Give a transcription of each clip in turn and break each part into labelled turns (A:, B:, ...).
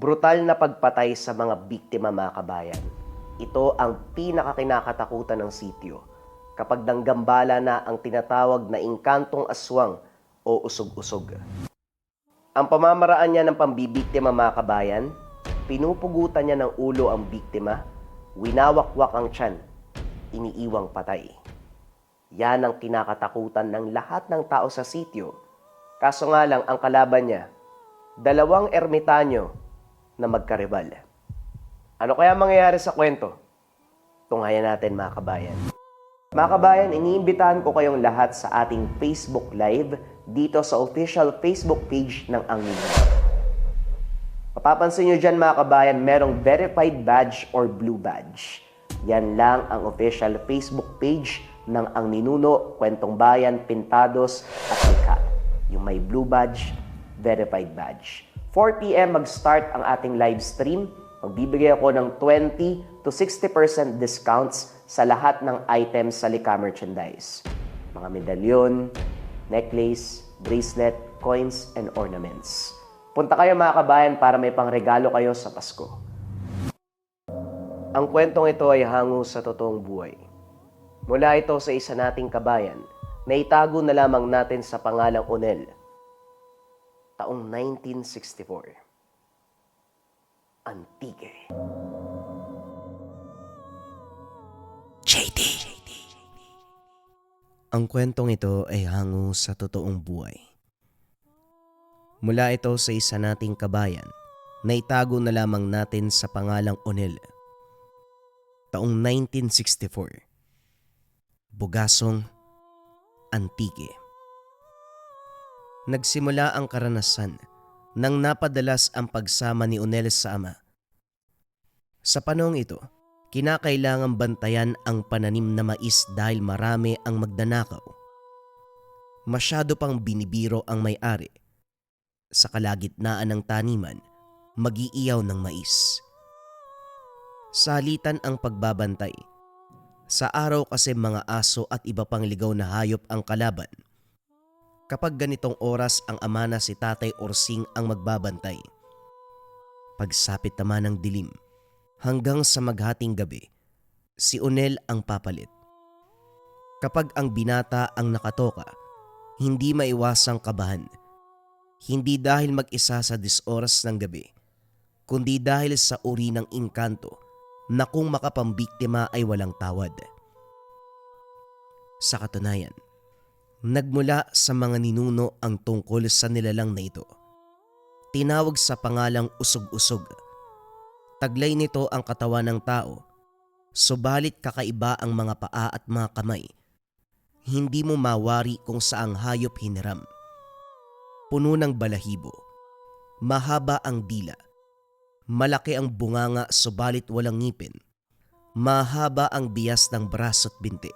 A: Brutal na pagpatay sa mga biktima, mga kabayan. Ito ang pinakakinakatakutan ng sityo kapag nanggambala na ang tinatawag na inkantong aswang o usog-usog. Ang pamamaraan niya ng pambibiktima, mga kabayan, pinupugutan niya ng ulo ang biktima, winawakwak ang tiyan, iniiwang patay. Yan ang kinakatakutan ng lahat ng tao sa sityo. Kaso nga lang ang kalaban niya, dalawang ermitanyo na magkaribal. Ano kaya mangyayari sa kwento? Tunghayan natin, mga kabayan. Mga kabayan, iniimbitahan ko kayong lahat sa ating Facebook Live dito sa official Facebook page ng Ang Ninuno. Mapapansin nyo dyan, mga kabayan, merong verified badge or blue badge. Yan lang ang official Facebook page ng Ang Ninuno, Kwentong Bayan, Pintados at Likha. Yung may blue badge, verified badge. 4 p.m. mag-start ang ating live stream. Magbibigay ako ng 20 to 60% discounts sa lahat ng items sa Likha merchandise. Mga medalyon, necklace, bracelet, coins, and ornaments. Punta kayo, mga kabayan, para may pangregalo kayo sa Pasko. Ang kwentong ito ay hango sa totoong buhay. Mula ito sa isa nating kabayan na itago na lamang natin sa pangalang Onel. Taong 1964. Antique. JD.
B: Ang kwentong ito ay hango sa totoong buhay. Mula ito sa isa nating kabayan na itago na lamang natin sa pangalang Onel. Taong 1964. Bugasong, Antique. Nagsimula ang karanasan nang napadalas ang pagsama ni Onel sa ama. Sa panahong ito, kinakailangang bantayan ang pananim na mais dahil marami ang magnanakaw. Masyado pang binibiro ang may-ari. Sa kalagitnaan ng taniman, mag-iiyaw ng mais. Salitan ang pagbabantay. Sa araw kasi mga aso at iba pang ligaw na hayop ang kalaban. Kapag ganitong oras ang ama na si Tatay Orsing ang magbabantay. Pagsapit naman ng dilim, hanggang sa maghating gabi, si Onel ang papalit. Kapag ang binata ang nakatoka, hindi maiwasang kabahan. Hindi dahil mag-isa sa 10 oras ng gabi, kundi dahil sa uri ng inkanto na kung makapambiktima ay walang tawad. Sa katunayan, nagmula sa mga ninuno ang tungkol sa nilalang na ito. Tinawag sa pangalang usog-usog. Taglay nito ang katawan ng tao, subalit kakaiba ang mga paa at mga kamay. Hindi mo mawari kung saang hayop hiniram. Puno ng balahibo, mahaba ang dila, malaki ang bunganga subalit walang ngipin, mahaba ang bias ng braso at binti.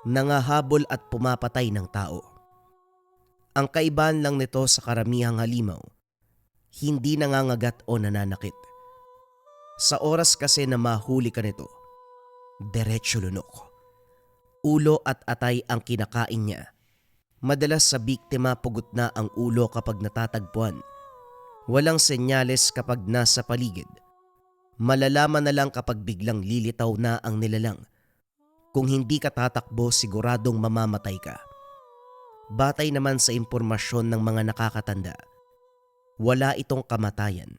B: Nangahabol at pumapatay ng tao. Ang kaibahan lang nito sa karamihang halimaw, hindi nangangagat o nananakit. Sa oras kasi na mahuli ka nito, diretso lunok. Ulo at atay ang kinakain niya. Madalas sa biktima pugot na ang ulo kapag natatagpuan. Walang senyales kapag nasa paligid. Malalaman na lang kapag biglang lilitaw na ang nilalang. Kung hindi ka tatakbo, siguradong mamamatay ka. Batay naman sa impormasyon ng mga nakakatanda, wala itong kamatayan.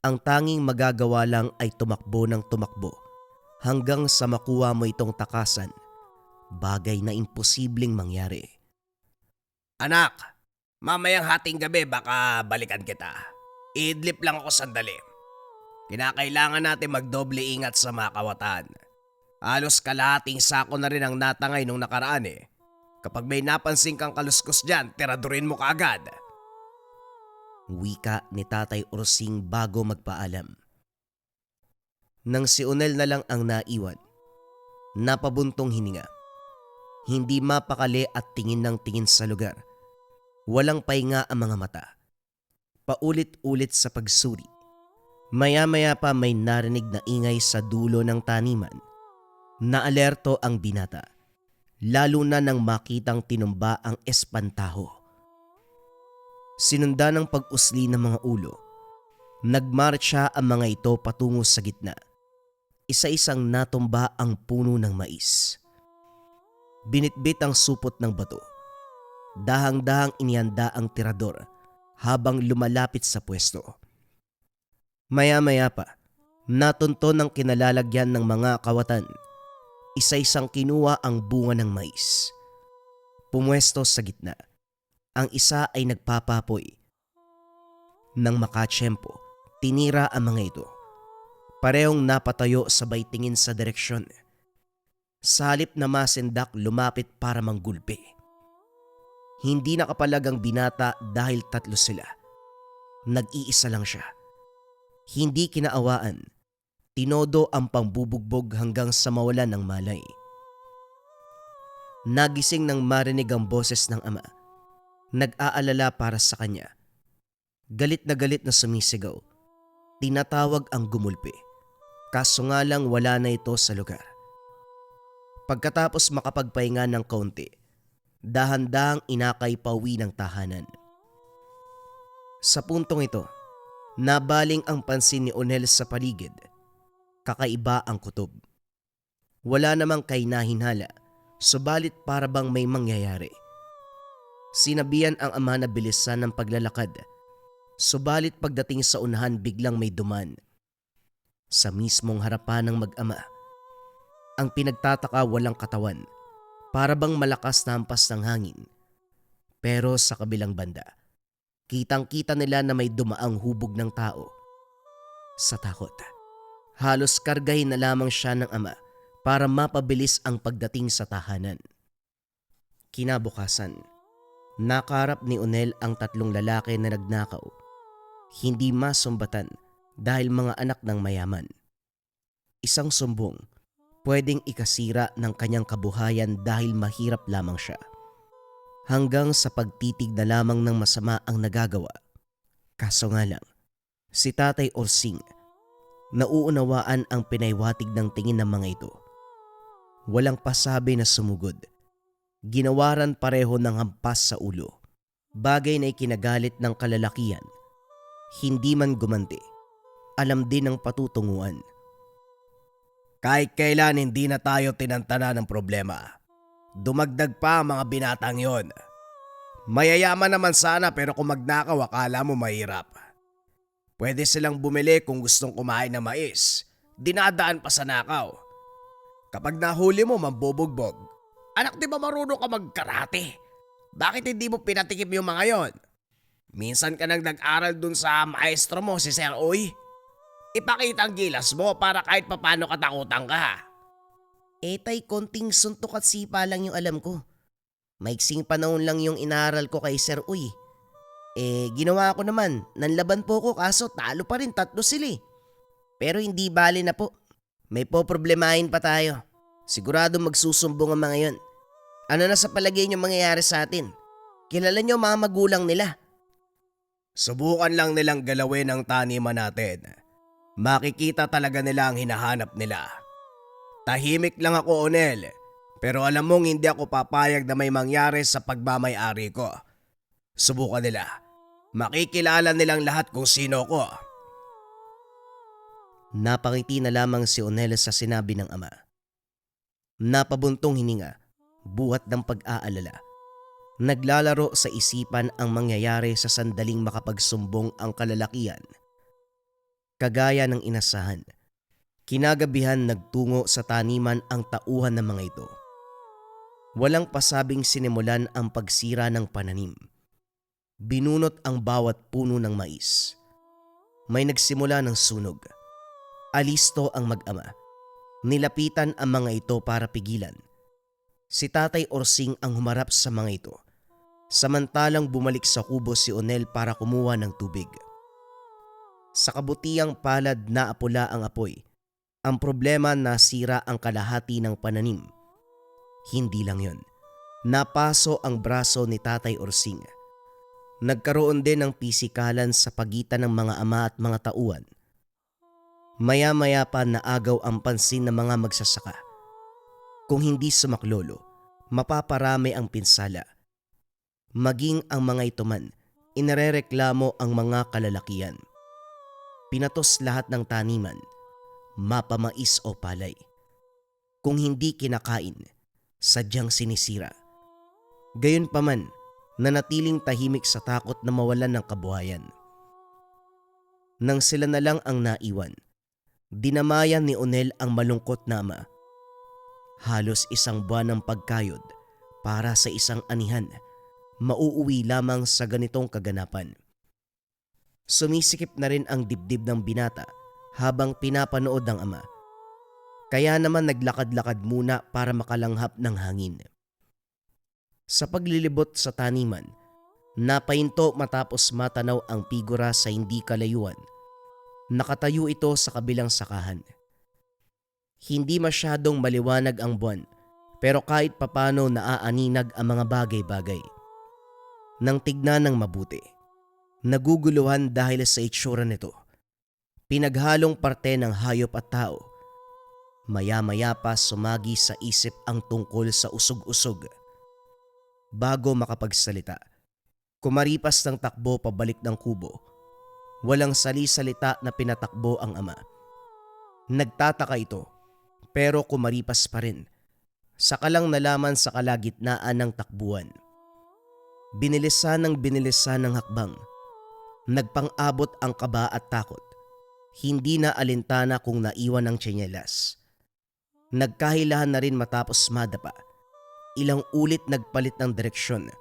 B: Ang tanging magagawa lang ay tumakbo ng tumakbo hanggang sa makuha mo itong takasan, bagay na imposibleng mangyari.
C: Anak, mamayang hating gabi baka balikan kita. Idlip lang ako sandali. Kinakailangan natin magdoble ingat sa mga kawatan. Halos kalahating sako na rin ang natangay nung nakaraan eh. Kapag may napansin kang kaluskos dyan, tiradurin mo kaagad.
B: Wika ni Tatay Orsing bago magpaalam. Nang si Onel na lang ang naiwan, napabuntong hininga. Hindi mapakali at tingin ng tingin sa lugar. Walang pahinga ang mga mata. Paulit-ulit sa pagsuri. Maya-maya pa may narinig na ingay sa dulo ng taniman. Naalerto ang binata, lalo na nang makitang tinumba ang espantaho. Sinunda ng pag-usli ng mga ulo, Nagmarcha ang mga ito patungo sa gitna. Isa-isang natumba ang puno ng mais. Binitbit ang supot ng bato. Dahang-dahang inihanda ang tirador habang lumalapit sa pwesto. Maya-maya pa, natunton ng kinalalagyan ng mga kawatan. Isa-isang kinuha ang bunga ng mais. Pumwesto sa gitna. Ang isa ay nagpapapoy. Nang makatsyempo, tinira ang mga ito. Parehong napatayo sabay tingin sa direksyon. Sa halip na masindak, lumapit para manggulpi. Hindi nakapalag ang binata dahil tatlo sila. Nag-iisa lang siya. Hindi kinaawaan. Tinodo ang pambubugbog hanggang sa mawalan ng malay. Nagising nang marinig ang boses ng ama. Nag-aalala para sa kanya. Galit na sumisigaw. Tinatawag ang gumulpi. Kaso nga lang wala na ito sa lugar. Pagkatapos makapagpahinga ng kaunti, dahan-dahang inakay pauwi ng tahanan. Sa puntong ito, nabaling ang pansin ni Onel sa paligid. Kakaiba ang kutob. Wala namang kainahinala, subalit para bang may mangyayari. Sinabihan ang ama na bilisan ng paglalakad, subalit pagdating sa unahan biglang may duman. Sa mismong harapan ng mag-ama. Ang pinagtataka walang katawan, para bang malakas na hampas ng hangin. Pero sa kabilang banda, kitang-kita nila na may dumaang hubog ng tao. Sa takot, halos kargahin na lamang siya ng ama para mapabilis ang pagdating sa tahanan. Kinabukasan, nakaharap ni Onel ang tatlong lalaki na nagnakaw. Hindi masumbatan dahil mga anak ng mayaman. Isang sumbong, pwedeng ikasira ng kanyang kabuhayan dahil mahirap lamang siya. Hanggang sa pagtitig na lamang ng masama ang nagagawa. Kaso nga lang, si Tatay Orsing, nauunawaan ang pinaywatig ng tingin ng mga ito. Walang pasabi na sumugod. Ginawaran pareho ng hampas sa ulo. Bagay na ikinagalit ng kalalakian. Hindi man gumanti. Alam din ng patutunguhan.
C: Kahit kailan hindi na tayo tinantana ng problema. Dumagdag pa ang mga binatang yon. Mayayaman naman sana pero kung magnakaw akala mo mahirap. Pwede silang bumili kung gustong kumain ng mais. Dinadaan pa sa nakaw. Kapag nahuli mo mambubugbog. Anak, di ba marunong ka magkarate? Bakit hindi mo pinatikim yung mga yon? Minsan ka nang nag-aral dun sa maestro mo si Sir Uy. Ipakita ang gilas mo para kahit papano katakutan ka.
B: Tay, konting suntok at sipa lang yung alam ko. Maiksing panahon lang yung inaral ko kay Sir Uy. Ginawa ko naman. Nanlaban po ko kaso talo pa rin, tatlo sila eh. Pero hindi bali na po. May poproblemahin pa tayo. Sigurado magsusumbong ang mga yon. Ano na sa palagay niyo mangyayari sa atin? Kilala niyo mga magulang nila.
C: Subukan lang nilang galawin ang taniman natin. Makikita talaga nila ang hinahanap nila. Tahimik lang ako, Onel. Pero alam mong hindi ako papayag na may mangyari sa pagmamay-ari ko. Subukan nila. Makikilala nilang lahat kung sino ko.
B: Napangiti na lamang si Onel sa sinabi ng ama. Napabuntong hininga, buhat ng pag-aalala. Naglalaro sa isipan ang mangyayari sa sandaling makapagsumbong ang kalalakian. Kagaya ng inasahan, kinagabihan nagtungo sa taniman ang tauhan ng mga ito. Walang pasabing sinimulan ang pagsira ng pananim. Binunot ang bawat puno ng mais. May nagsimula ng sunog. Alisto ang mag-ama. Nilapitan ang mga ito para pigilan. Si Tatay Orsing ang humarap sa mga ito. Samantalang bumalik sa kubo si Onel para kumuha ng tubig. Sa kabutiang palad na apula ang apoy. Ang problema nasira ang kalahati ng pananim. Hindi lang yon. Napaso ang braso ni Tatay Orsing. Nagkaroon din ng pisikalan sa pagitan ng mga ama at mga tauhan. Maya-maya pa naagaw ang pansin ng mga magsasaka. Kung hindi sumaklolo, mapaparami ang pinsala. Maging ang mga ito man, inarereklamo ang mga kalalakian. Pinatos lahat ng taniman, mapamais o palay. Kung hindi kinakain, sadyang sinisira. Gayunpaman, nanatiling tahimik sa takot na mawalan ng kabuhayan. Nang sila na lang ang naiwan, dinamayan ni Onel ang malungkot na ama. Halos isang buwan ng pagkayod para sa isang anihan, mauuwi lamang sa ganitong kaganapan. Sumisikip na rin ang dibdib ng binata habang pinapanood ng ama. Kaya naman naglakad-lakad muna para makalanghap ng hangin. Sa paglilibot sa taniman, napahinto matapos matanaw ang figura sa hindi kalayuan. Nakatayo ito sa kabilang sakahan. Hindi masyadong maliwanag ang buwan, pero kahit papano naaaninag ang mga bagay-bagay. Nang tignan ng mabuti, naguguluhan dahil sa itsura nito. Pinaghalong parte ng hayop at tao. Maya-maya pa sumagi sa isip ang tungkol sa usog-usog. Bago makapagsalita, kumaripas ng takbo pabalik ng kubo. Walang sali-salita na pinatakbo ang ama. Nagtataka ito, pero kumaripas pa rin. Saka lang nalaman sa kalagitnaan ng takbuhan. Binilisan ng hakbang. Nagpang-abot ang kaba at takot. Hindi na alintana kung naiwan ang tsinelas. Nagkahilahan na rin matapos madapa. Ilang ulit nagpalit ng direksyon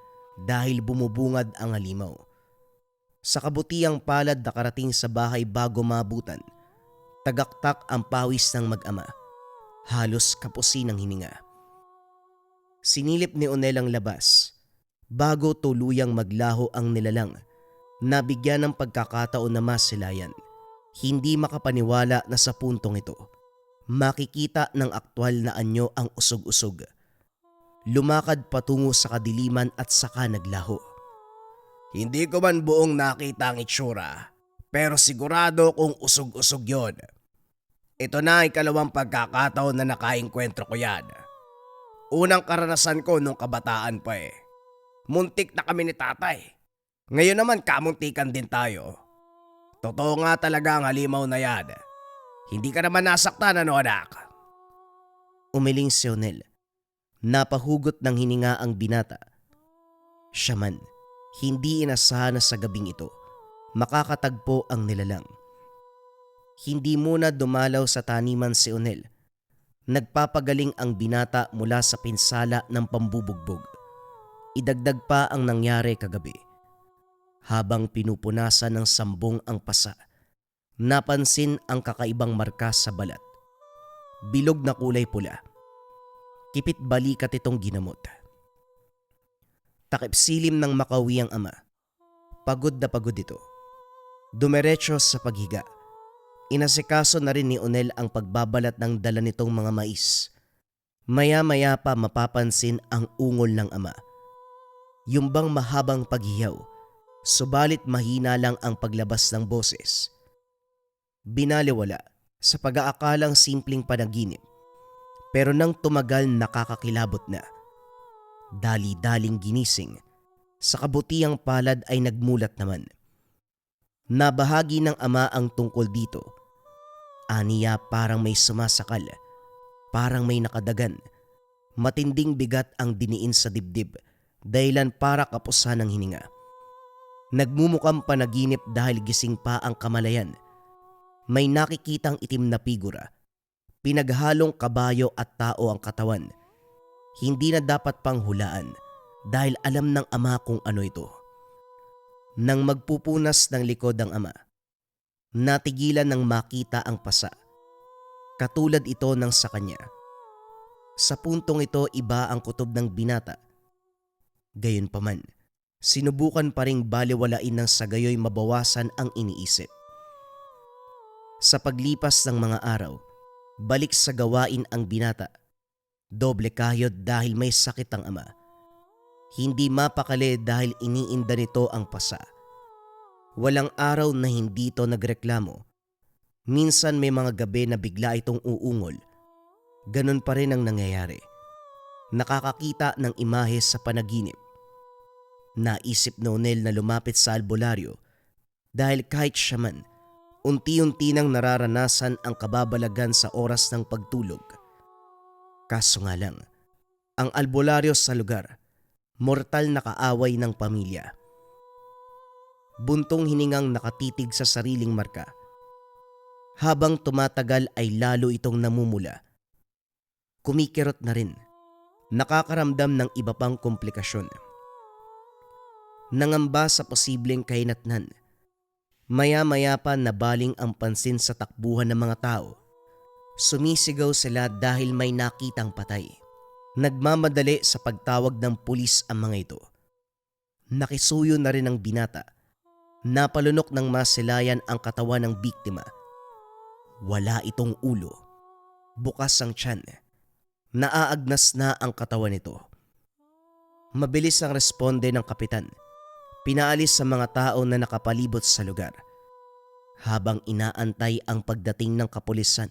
B: dahil bumubungad ang halimaw. Sa kabutiang palad nakarating sa bahay bago maabutan, tagaktak ang pawis ng mag-ama. Halos kapusin ng hininga. Sinilip ni Onel ang labas. Bago tuluyang maglaho ang nilalang, nabigyan ng pagkakataon na masilayan. Hindi makapaniwala na sa puntong ito, makikita ng aktwal na anyo ang usog-usog. Lumakad patungo sa kadiliman at saka naglaho.
C: Hindi ko man buong nakita ang itsura, pero sigurado kung usog-usog yon. Ito na ay ikalawang pagkakataon na nakaengkwentro ko yan. Unang karanasan ko nung kabataan pa eh. Muntik na kami ni tatay. Ngayon naman kamuntikan din tayo. Totoo nga talaga ang halimaw na yan. Hindi ka naman nasaktan, ano anak?
B: Umiling si Onel. Napahugot ng hininga ang binata. Siya man, hindi inasahan na sa gabing ito makakatagpo ang nilalang. Hindi muna dumalaw sa taniman si Onel. Nagpapagaling ang binata mula sa pinsala ng pambubugbog. Idagdag pa ang nangyari kagabi. Habang pinupunasan ng sambong ang pasa, napansin ang kakaibang marka sa balat. Bilog na kulay pula. Kipit balikat itong ginamot. Takip silim ng makawi ang ama. Pagod na pagod ito. Dumiretso sa paghiga. Inasikaso na rin ni Onel ang pagbabalat ng dala nitong mga mais. Maya-maya pa mapapansin ang ungol ng ama. Yung bang mahabang paghiyaw, subalit mahina lang ang paglabas ng boses. Binaliwala sa pag-aakalang simpleng panaginip. Pero nang tumagal nakakakilabot na. Dali-daling ginising, sa kabutiang palad ay nagmulat naman. Nabahagi ng ama ang tungkol dito. Aniya parang may sumasakal, parang may nakadagan. Matinding bigat ang diniin sa dibdib, dahilan para kapusan ng hininga. Nagmumukhang panaginip dahil gising pa ang kamalayan. May nakikitang itim na figura. Pinaghalong kabayo at tao ang katawan. Hindi na dapat pang hulaan dahil alam ng ama kung ano ito. Nang magpupunas ng likod ang ama, natigilan ng makita ang pasa. Katulad ito ng sa kanya. Sa puntong ito iba ang kutob ng binata. Gayunpaman, sinubukan pa ring baliwalain ng sagayoy mabawasan ang iniisip. Sa paglipas ng mga araw, balik sa gawain ang binata. Doble kayod dahil may sakit ang ama. Hindi mapakali dahil iniinda nito ang pasa. Walang araw na hindi ito nagreklamo. Minsan may mga gabi na bigla itong uungol. Ganon pa rin ang nangyayari. Nakakakita ng imahe sa panaginip. Naisip ni Onel na lumapit sa albularyo dahil kahit siya man, Unti-unti nang nararanasan ang kababalagan sa oras ng pagtulog. Kaso nga lang, ang albularyo sa lugar, mortal na kaaway ng pamilya. Buntong hiningang nakatitig sa sariling marka. Habang tumatagal ay lalo itong namumula. Kumikirot na rin, nakakaramdam ng iba pang komplikasyon. Nangamba sa posibleng kahinatnan. Maya-maya pa nabaling ang pansin sa takbuhan ng mga tao. Sumisigaw sila dahil may nakitang patay. Nagmamadali sa pagtawag ng pulis ang mga ito. Nakisuyo na rin ang binata. Napalunok ng masilayan ang katawan ng biktima. Wala itong ulo. Bukas ang tiyan. Naaagnas na ang katawan nito. Mabilis ang responde ng kapitan. Pinaalis sa mga tao na nakapalibot sa lugar. Habang inaantay ang pagdating ng kapulisan,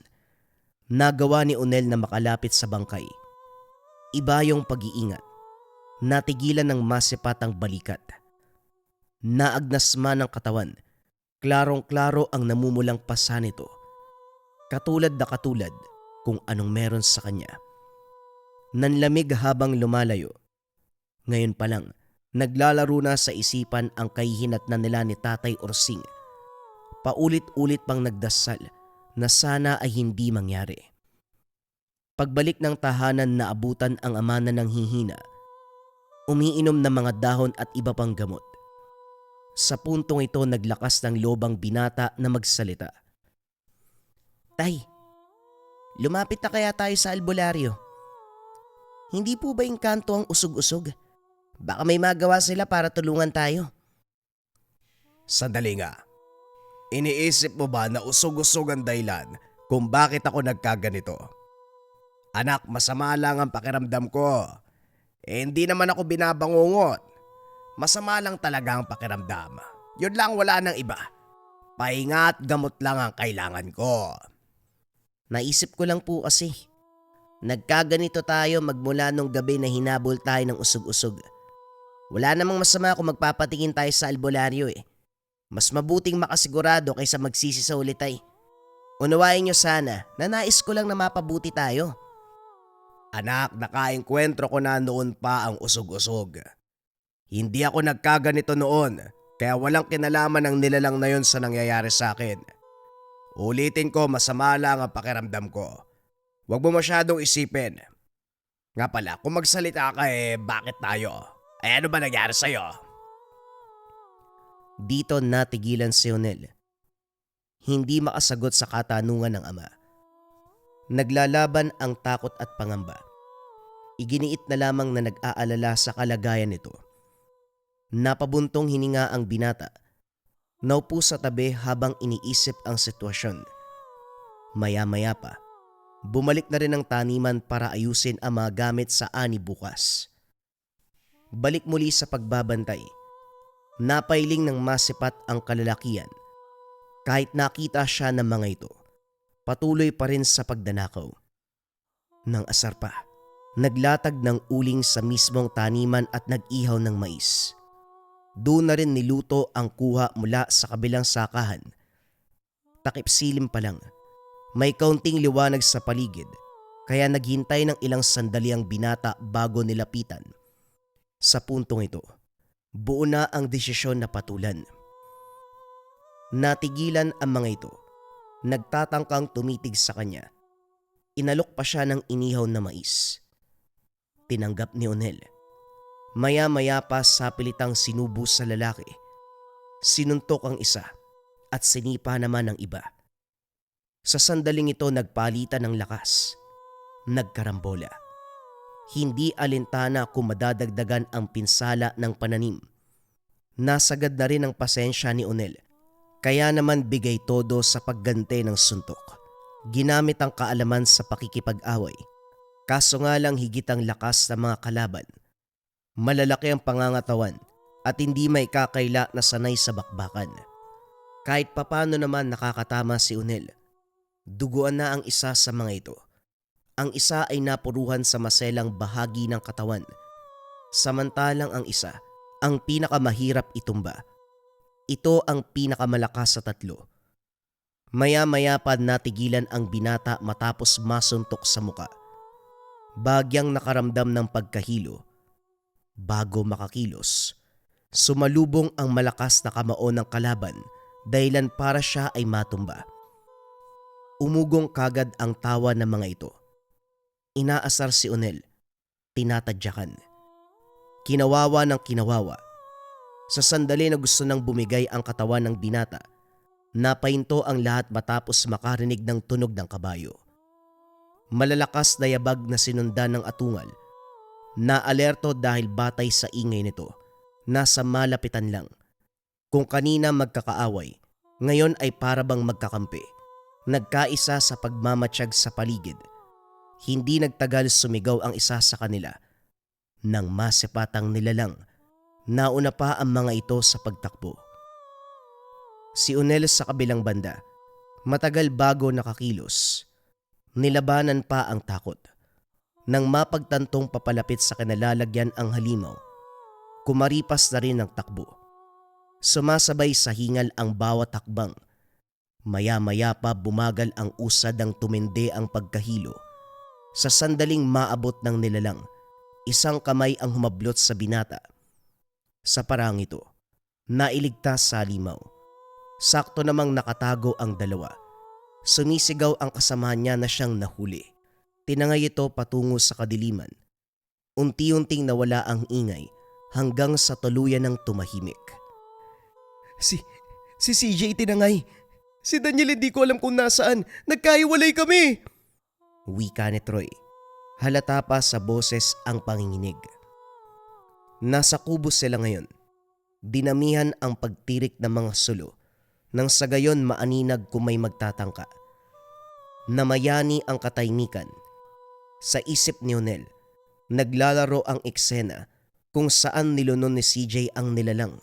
B: nagawa ni Unel na makalapit sa bangkay. Iba yung pag-iingat. Natigilan ng masipatang balikat. Naagnas man ang katawan. Klarong-klaro ang namumulang pasa nito. Katulad na katulad kung anong meron sa kanya. Nanlamig habang lumalayo. Ngayon pa lang, naglalaro na sa isipan ang kahihinatnan nila ni Tatay Ursing. Paulit-ulit pang nagdasal na sana ay hindi mangyari. Pagbalik ng tahanan na abutan ang ama na ng hihina, umiinom ng mga dahon at iba pang gamot. Sa puntong ito naglakas ng loob ang binata na magsalita. Tay, lumapit na kaya tayo sa albularyo? Hindi po ba yung kanto ang usog-usog? Baka may magawa sila para tulungan tayo.
C: Sandali nga. Iniisip mo ba na usog-usog ang dahilan kung bakit ako nagkaganito? Anak, masama lang ang pakiramdam ko. Hindi naman ako binabangungot. Masama lang talaga ang pakiramdam. Yun lang, wala nang iba. Pahinga at gamot lang ang kailangan ko.
B: Naisip ko lang po kasi. Nagkaganito tayo magmula nung gabi na hinabol tayo ng usog-usog. Wala namang masama kung magpapatingin tayo sa albularyo eh. Mas mabuting makasigurado kaysa magsisi sa ulitay. Unawain nyo sana na nais ko lang na mapabuti tayo.
C: Anak, nakaengkwentro ko na noon pa ang usog-usog. Hindi ako nagkaganito noon, kaya walang kinalaman ang nilalang na yon sa nangyayari sa akin. Ulitin ko, masama lang ang pakiramdam ko. Huwag mo masyadong isipin. Nga pala, kung magsalita ka bakit tayo? Ano ba nangyari sa'yo?
B: Dito natigilan si Onel. Hindi makasagot sa katanungan ng ama. Naglalaban ang takot at pangamba. Iginiit na lamang na nag-aalala sa kalagayan nito. Napabuntong hininga ang binata. Naupo sa tabi habang iniisip ang sitwasyon. Maya-maya pa, bumalik na rin ang taniman para ayusin ang mga gamit sa ani bukas. Balik muli sa pagbabantay. Napailing ng masipat ang kalalakian. Kahit nakita siya ng mga ito, patuloy pa rin sa pagdanakaw. Nang asar pa, naglatag ng uling sa mismong taniman at nag-ihaw ng mais. Doon na rin niluto ang kuha mula sa kabilang sakahan. Takip silim pa lang, may kaunting liwanag sa paligid, kaya naghintay ng ilang sandali ang binata bago nilapitan. Sa puntong ito, buo na ang desisyon na patulan. Natigilan ang mga ito. Nagtatangkang tumitig sa kanya. Inalok pa siya ng inihaw na mais. Tinanggap ni Onel. Maya-maya pa sapilitang sinubo sa lalaki. Sinuntok ang isa at sinipa naman ang iba. Sa sandaling ito nagpalitan ng lakas. Nagkarambola. Hindi alintana kung madadagdagan ang pinsala ng pananim. Nasagad na rin ang pasensya ni Onel. Kaya naman bigay todo sa paggante ng suntok. Ginamit ang kaalaman sa pakikipag-away. Kaso nga lang higit ang lakas ng mga kalaban. Malalaki ang pangangatawan at hindi may kakaila na sanay sa bakbakan. Kahit papano naman nakakatama si Onel. Duguan na ang isa sa mga ito. Ang isa ay napuruhan sa maselang bahagi ng katawan. Samantalang ang isa, ang pinakamahirap itumba. Ito ang pinakamalakas sa tatlo. Maya-maya pa natigilan ang binata matapos masuntok sa muka. Bagyang nakaramdam ng pagkahilo. Bago makakilos, sumalubong ang malakas na kamao ng kalaban dahilan para siya ay matumba. Umugong kagad ang tawa ng mga ito. Inaasar si Onel, tinatadyakan. Kinawawa ng kinawawa. Sa sandali na gusto nang bumigay ang katawan ng binata, napahinto ang lahat matapos makarinig ng tunog ng kabayo. Malalakas na yabag na sinundan ng atungal. Naalerto dahil batay sa ingay nito. Nasa malapitan lang. Kung kanina magkakaaway, ngayon ay parabang magkakampi. Nagkaisa sa pagmamatsyag sa paligid. Hindi nagtagal sumigaw ang isa sa kanila. Nang masipatang nilalang, nauna pa ang mga ito sa pagtakbo. Si Onel sa kabilang banda, matagal bago nakakilos. Nilabanan pa ang takot. Nang mapagtantong papalapit sa kinalalagyan ang halimaw, kumaripas na rin ang takbo. Sumasabay sa hingal ang bawat hakbang. Maya-maya pa bumagal ang usad ng tumindi ang pagkahilo. Sa sandaling maabot ng nilalang, isang kamay ang humablot sa binata. Sa parang ito, nailigtas sa halimaw. Sakto namang nakatago ang dalawa. Sumisigaw ang kasama niya na siyang nahuli. Tinangay ito patungo sa kadiliman. Unti-unting nawala ang ingay hanggang sa tuluyan ng tumahimik. Si CJ tinangay. Si Daniel hindi ko alam kung nasaan. Nagkahiwalay kami. Wika ni Troy. Halata pa sa boses ang panginginig. Nasa kubos sila ngayon. Dinamihan ang pagtirik ng mga sulo nang sa gayon maaninag kung may magtatangka. Namayani ang katahimikan. Sa isip ni Onel, naglalaro ang eksena kung saan nilunon ni CJ ang nilalang.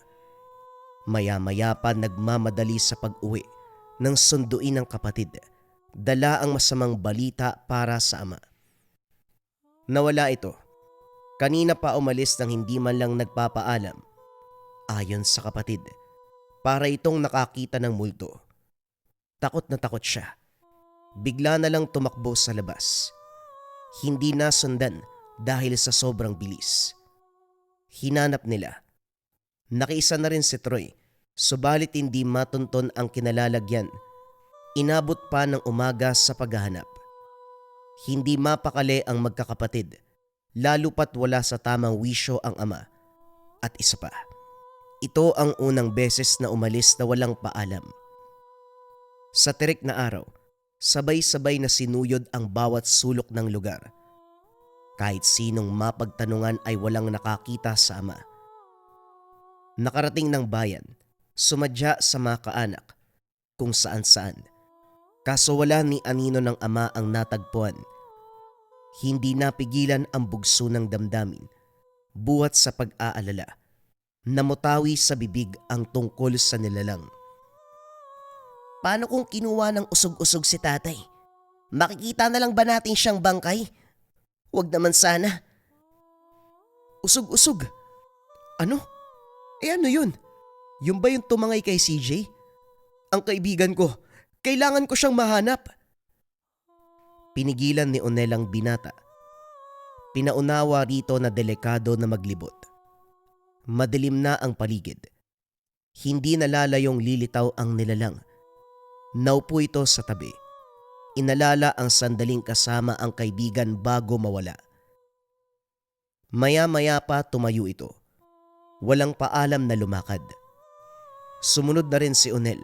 B: Maya-maya pa nagmamadali sa pag-uwi nang sunduin ng kapatid. Dala ang masamang balita para sa ama. Nawala ito. Kanina pa umalis nang hindi man lang nagpapaalam. Ayon sa kapatid, para itong nakakita ng multo. Takot na takot siya. Bigla na lang tumakbo sa labas. Hindi nasundan dahil sa sobrang bilis. Hinanap nila. Nakiisa na rin si Troy, subalit hindi matunton ang kinalalagyan. Inabot pa ng umaga sa paghahanap. Hindi mapakali ang magkakapatid, lalo pat wala sa tamang wisyo ang ama. At isa pa, ito ang unang beses na umalis na walang paalam. Sa tirik na araw, sabay-sabay na sinuyod ang bawat sulok ng lugar. Kahit sinong mapagtanungan ay walang nakakita sa ama. Nakarating ng bayan, sumadya sa mga kaanak, kung saan-saan. Kaso wala ni anino ng ama ang natagpuan. Hindi napigilan ang bugso ng damdamin, buhat sa pag-aalala. Namutawi sa bibig ang tungkol sa nilalang. Paano kung kinuha ng usog-usog si tatay? Makikita na lang ba natin siyang bangkay? Huwag naman sana. Usog-usog? Ano? Ano yun? Yung ba yung tumangay kay CJ? Ang kaibigan ko, kailangan ko siyang mahanap. Pinigilan ni Onel ang binata. Pinaunawa rito na delikado na maglibot. Madilim na ang paligid. Hindi nalalayong lilitaw ang nilalang. Naupo ito sa tabi. Inalala ang sandaling kasama ang kaibigan bago mawala. Maya-maya pa tumayo ito. Walang paalam na lumakad. Sumunod na rin si Onel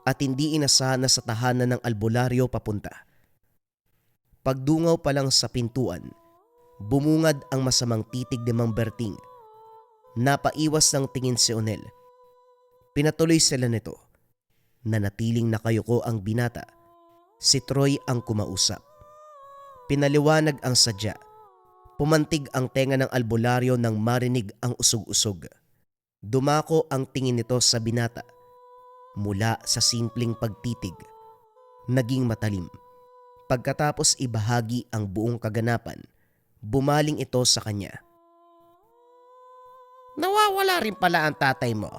B: at hindi inasahan na sa tahanan ng albularyo papunta. Pagdungaw pa lang sa pintuan, bumungad ang masamang titig ni Mang Berting. Napaiwas ng tingin si Onel. Pinatuloy sila nito. Nanatiling nakayuko ang binata. Si Troy ang kumausap. Pinaliwanag ang sadya. Pumantig ang tenga ng albularyo nang marinig ang usog-usog. Dumako ang tingin nito sa binata. Mula sa simpleng pagtitig, naging matalim. Pagkatapos ibahagi ang buong kaganapan, bumaling ito sa kanya. Nawawala rin pala ang tatay mo.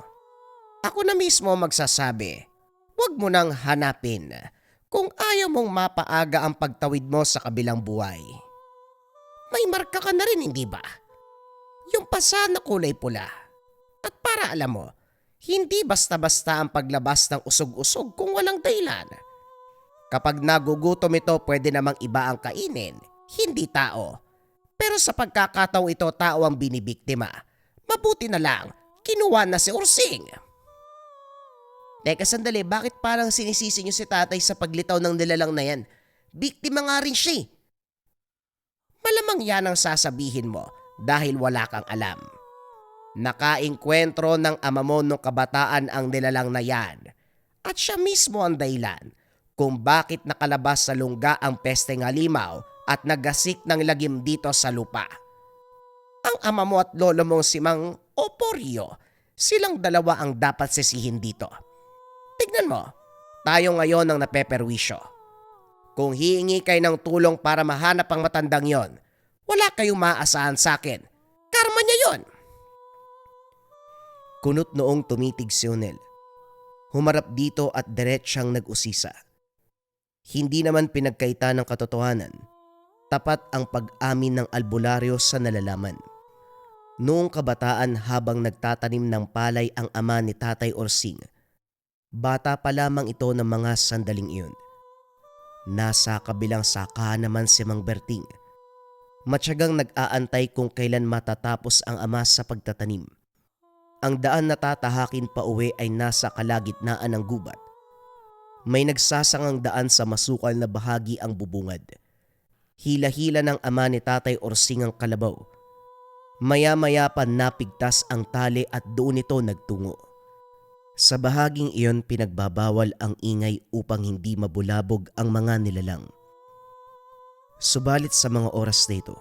B: Ako na mismo magsasabi. Huwag mo nang hanapin kung ayaw mong mapaaga ang pagtawid mo sa kabilang buhay. May marka ka na rin, hindi ba? Yung pasa na kulay pula. At para alam mo, hindi basta-basta ang paglabas ng usog-usog kung walang dahilan. Kapag nagugutom ito, pwede namang iba ang kainin, hindi tao. Pero sa pagkakataong ito, tao ang binibiktima. Mabuti na lang, kinuha na si Ursing. Teka sandali, bakit parang sinisisi niyo si tatay sa paglitaw ng nilalang na yan? Biktima nga rin siya. Malamang yan ang sasabihin mo dahil wala kang alam. Nakainkwentro ng ama mo nung kabataan ang nilalang na yan. At siya mismo ang dahilan kung bakit nakalabas sa lungga ang peste ng halimaw at nagasik ng lagim dito sa lupa. Ang ama mo at lolo mong si Mang Oporyo, silang dalawa ang dapat sisihin dito. Tignan mo, tayo ngayon ang napeperwisyo. Kung hihingi kayo ng tulong para mahanap ang matandang yon, wala kayong maaasahan sa akin. Karma niya yon. Kunot noong tumitig si Onel. Humarap dito at diretsyang nag-usisa. Hindi naman pinagkaita ng katotohanan. Tapat ang pag-amin ng albularyo sa nalalaman. Noong kabataan habang nagtatanim ng palay ang ama ni Tatay Ursing, bata pa lamang ito ng mga sandaling iyon. Nasa kabilang saka naman si Mang Berting. Matyagang nag-aantay kung kailan matatapos ang ama sa pagtatanim. Ang daan na tatahakin pa uwi ay nasa kalagitnaan ng gubat. May nagsasangang daan sa masukal na bahagi ang bubungad. Hila-hila ng ama ni Tatay Ursing ang kalabaw. Maya-maya pa napigtas ang tali at doon ito nagtungo. Sa bahaging iyon pinagbabawal ang ingay upang hindi mabulabog ang mga nilalang. Subalit sa mga oras na ito,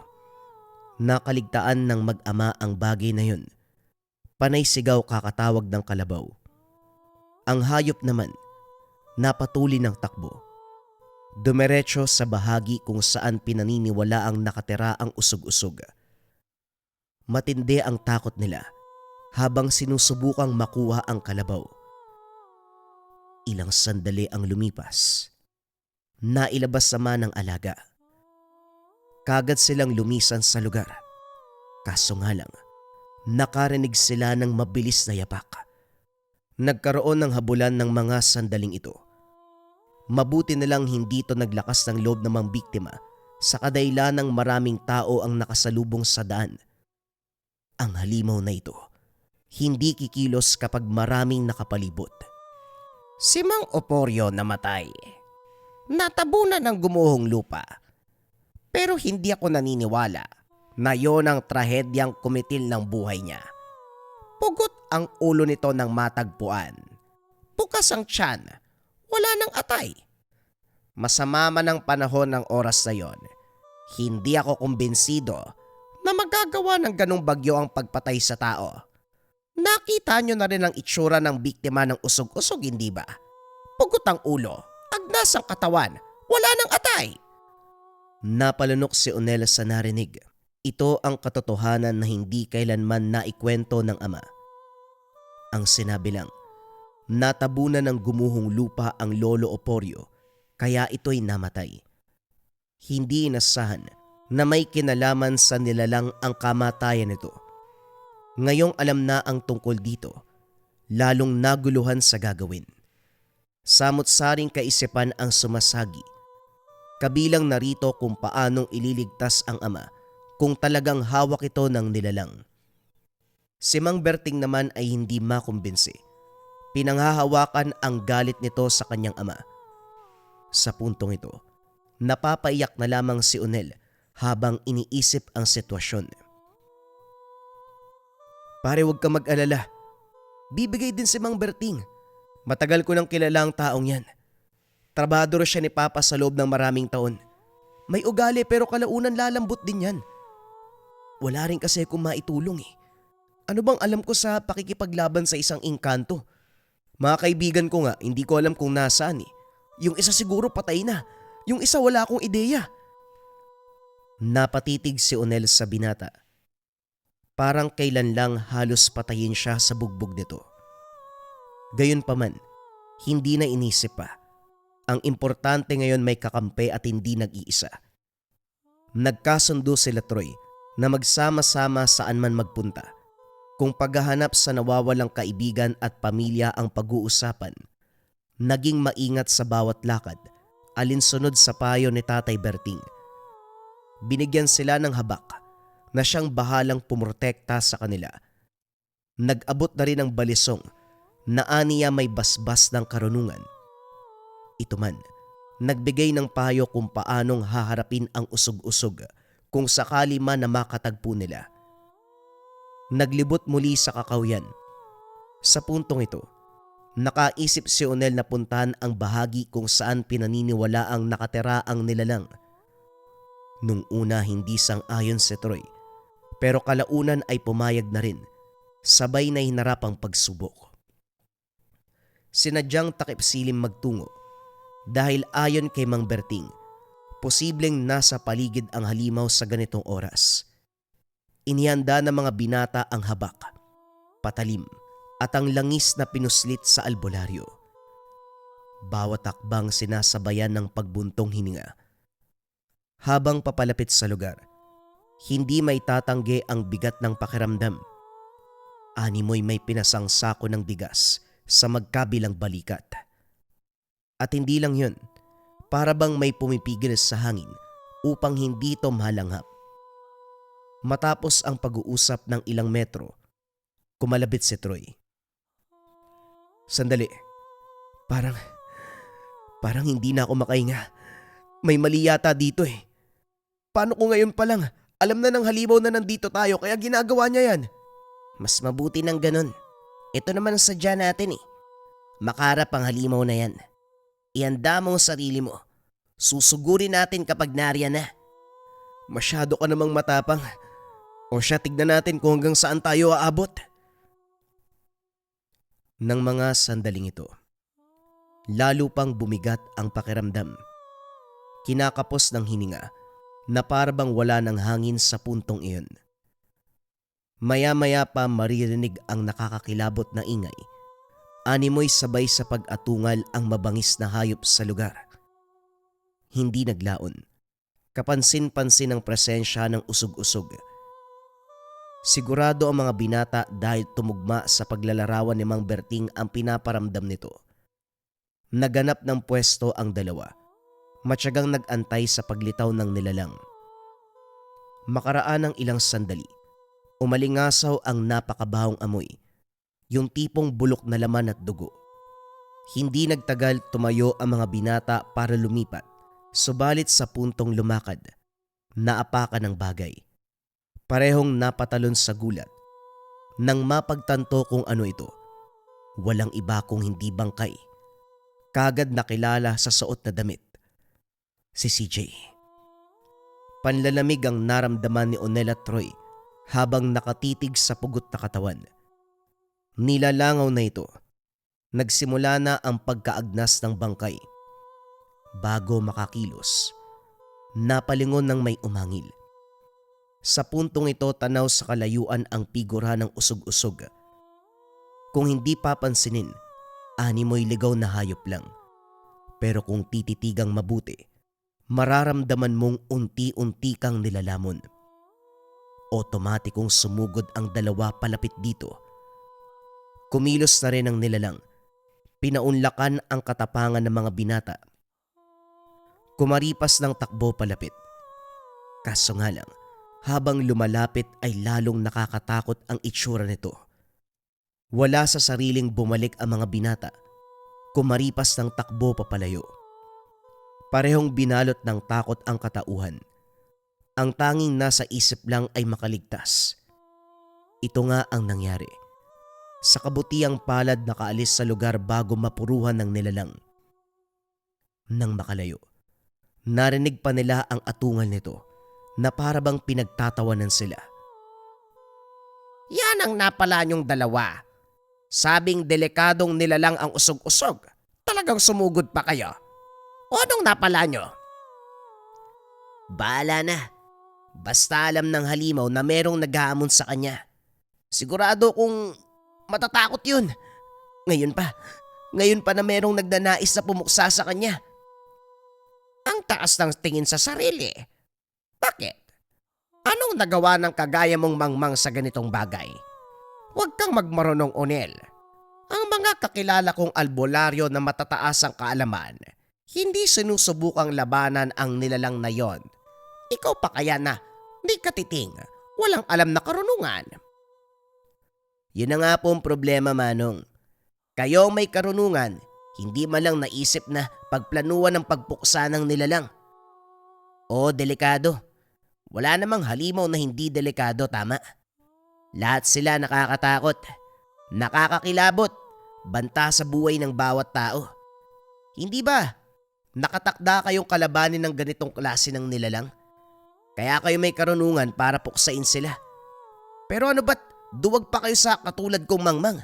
B: nakaligtaan ng mag-ama ang bagay na yun. Panay sigaw kakatawag ng kalabaw. Ang hayop naman, napatuli ng takbo. Dumiretso sa bahagi kung saan pinaniniwala ang nakatira ang usog-usog. Matindi ang takot nila habang sinusubukang makuha ang kalabaw. Ilang sandali ang lumipas. Nailabas sama ng alaga. Kagad silang lumisan sa lugar. Kaso nga lang, nakarinig sila ng mabilis na yapak. Nagkaroon ng habulan ng mga sandaling ito. Mabuti na lang hindi ito naglakas ng loob ng mga biktima sa kadahilan ng maraming tao ang nakasalubong sa daan. Ang halimaw na ito, hindi kikilos kapag maraming nakapalibot. Si Mang Oporyo namatay. Natabunan ng gumuhong lupa. Pero hindi ako naniniwala na yon ang trahedyang kumitil ng buhay niya. Pugot ang ulo nito ng matagpuan. Bukas ang tiyan. Wala nang atay. Masama man ang panahon ng oras na yon. Hindi ako kumbinsido na magagawa ng ganong bagyo ang pagpatay sa tao. Nakita nyo na rin ang itsura ng biktima ng usog-usog, hindi ba? Pugot ang ulo, agnas ang katawan, wala nang atay. Napalunok si Onel sa narinig. Ito ang katotohanan na hindi kailanman naikwento ng ama. Ang sinabi lang, natabunan ng gumuhong lupa ang Lolo Oporyo, kaya ito'y namatay. Hindi inasahan na may kinalaman sa nilalang ang kamatayan nito. Ngayong alam na ang tungkol dito, lalong naguluhan sa gagawin. Samot-saring kaisipan ang sumasagi. Kabilang narito kung paanong ililigtas ang ama kung talagang hawak ito ng nilalang. Si Mang Berting naman ay hindi makumbinsi. Pinanghahawakan ang galit nito sa kanyang ama. Sa puntong ito, napapaiyak na lamang si Onel habang iniisip ang sitwasyon. Pare, huwag ka mag-alala. Bibigay din si Mang Berting. Matagal ko nang kilala ang taong yan. Trabador siya ni Papa sa loob ng maraming taon. May ugali pero kalaunan lalambot din yan. Wala rin kasi kung maitulong eh. Ano bang alam ko sa pakikipaglaban sa isang engkanto? Mga kaibigan ko nga, hindi ko alam kung nasaan eh. Yung isa siguro patay na. Yung isa wala akong ideya. Napatitig si Onel sa binata. Parang kailan lang halos patayin siya sa bugbog nito. Gayunpaman, Hindi na inisip pa. Ang importante ngayon may kakampi at hindi nag-iisa. Nagkasundo sila Troy na magsama-sama saan man magpunta. Kung paghahanap sa nawawalang kaibigan at pamilya ang pag-uusapan, naging maingat sa bawat lakad, alinsunod sa payo ni Tatay Berting. Binigyan sila ng habak na siyang bahalang pumrotekta sa kanila. Nag-abot na rin ng balisong na aniya may basbas ng karunungan. Ito man, nagbigay ng payo kung paanong haharapin ang usog-usog kung sakali man na makatagpo nila. Naglibot muli sa kakawyan. Sa puntong ito, nakaisip si Onel na puntahan ang bahagi kung saan pinaniniwala ang nakatira ang nilalang. Nung una hindi sang-ayon si Troy, pero kalaunan ay pumayag na rin, sabay na hinarapang pagsubok. Sinadyang takip-silim magtungo dahil ayon kay Mang Berting, posibleng nasa paligid ang halimaw sa ganitong oras. Inihanda ng mga binata ang habak, patalim at ang langis na pinuslit sa albularyo. Bawat takbang sinasabayan ng pagbuntong hininga. Habang papalapit sa lugar, hindi may tatanggi ang bigat ng pakiramdam. Animoy may pinasang sako ng bigas sa magkabilang balikat. At hindi lang yun, para bang may pumipigil sa hangin upang hindi ito malanghap. Matapos ang pag-uusap ng ilang metro, kumalabit si Troy. Sandali, parang hindi na ako makahinga. May mali yata dito eh. Paano kung ngayon pa lang, alam na ng halimaw na nandito tayo kaya ginagawa niya yan?
C: Mas mabuti ng ganun. Ito naman ang sadya natin eh. Makarap ang halimaw na yan. Ihanda mo ang sarili mo. Susugurin natin kapag nariyan na.
B: Masyado ka namang matapang. O siya, tignan natin kung hanggang saan tayo aabot. Nang mga sandaling ito, lalo pang bumigat ang pakiramdam. Kinakapos ng hininga na parabang wala ng hangin sa puntong iyon. Maya-maya pa maririnig ang nakakakilabot na ingay. Animoy sabay sa pag-atungal ang mabangis na hayop sa lugar. Hindi naglaon. Kapansin-pansin ang presensya ng usog-usog. Sigurado ang mga binata dahil tumugma sa paglalarawan ni Mang Berting ang pinaparamdam nito. Naganap ng pwesto ang dalawa. Matyagang nag-antay sa paglitaw ng nilalang. Makaraan ng ilang sandali, umalingasaw ang napakabahong amoy, yung tipong bulok na laman at dugo. Hindi nagtagal tumayo ang mga binata para lumipat, subalit sa puntong lumakad, naapakan ng bagay. Parehong napatalon sa gulat. Nang mapagtanto kung ano ito, walang iba kung hindi bangkay. Kagad nakilala sa suot na damit. Si CJ. Panlalamig ang naramdaman ni Onel at Troy habang nakatitig sa pugot na katawan. Nilalangaw na ito. Nagsimula na ang pagkaagnas ng bangkay. Bago makakilos, napalingon ng may umangil. Sa puntong ito tanaw sa kalayuan ang figura ng usog-usog. Kung hindi papansinin, animoy ligaw na hayop lang. Pero kung tititigang mabuti, mararamdaman mong unti-unti kang nilalamon. Otomatikong sumugod ang dalawa palapit dito. Kumilos na rin ang nilalang. Pinaunlakan ang katapangan ng mga binata. Kumaripas ng takbo palapit. Kaso nga lang, habang lumalapit ay lalong nakakatakot ang itsura nito. Wala sa sariling bumalik ang mga binata. Kumaripas ng takbo papalayo. Parehong binalot ng takot ang katauhan. Ang tanging nasa isip lang ay makaligtas. Ito nga ang nangyari. Sa kabutiang palad nakaalis sa lugar bago mapuruhan ng nilalang. Nang makalayo, narinig pa nila ang atungal nito na parabang pinagtatawanan sila.
C: Yan ang napala niyong dalawa. Sabing delikadong nilalang ang usog-usog. Talagang sumugod pa kayo. O anong napala niyo? Bahala na. Basta alam ng halimaw na merong naghahamon sa kanya. Sigurado kung matatakot yun. Ngayon pa na merong nagnanais na pumuksa sa kanya. Ang taas ng tingin sa sarili. Bakit? Anong nagawa ng kagaya mong mangmang sa ganitong bagay? Huwag kang magmarunong, Onel. Ang mga kakilala kong albularyo na matataas ang kaalaman, hindi sinusubukang labanan ang nilalang na yon. Ikaw pa kaya na, di katiting, walang alam na karunungan.
B: Yun na nga po ang problema, Manong. Kayo ang may karunungan, hindi man lang naisip na pagplanuhan ng pagpuksa ng nilalang. O, delikado. Wala namang halimaw na hindi delikado, tama? Lahat sila nakakatakot, nakakakilabot, banta sa buhay ng bawat tao. Hindi ba? Nakatakda kayong kalabanin ng ganitong klase ng nilalang? Kaya kayo may karunungan para puksain sila. Pero ano ba't duwag pa kayo sa katulad kong mangmang?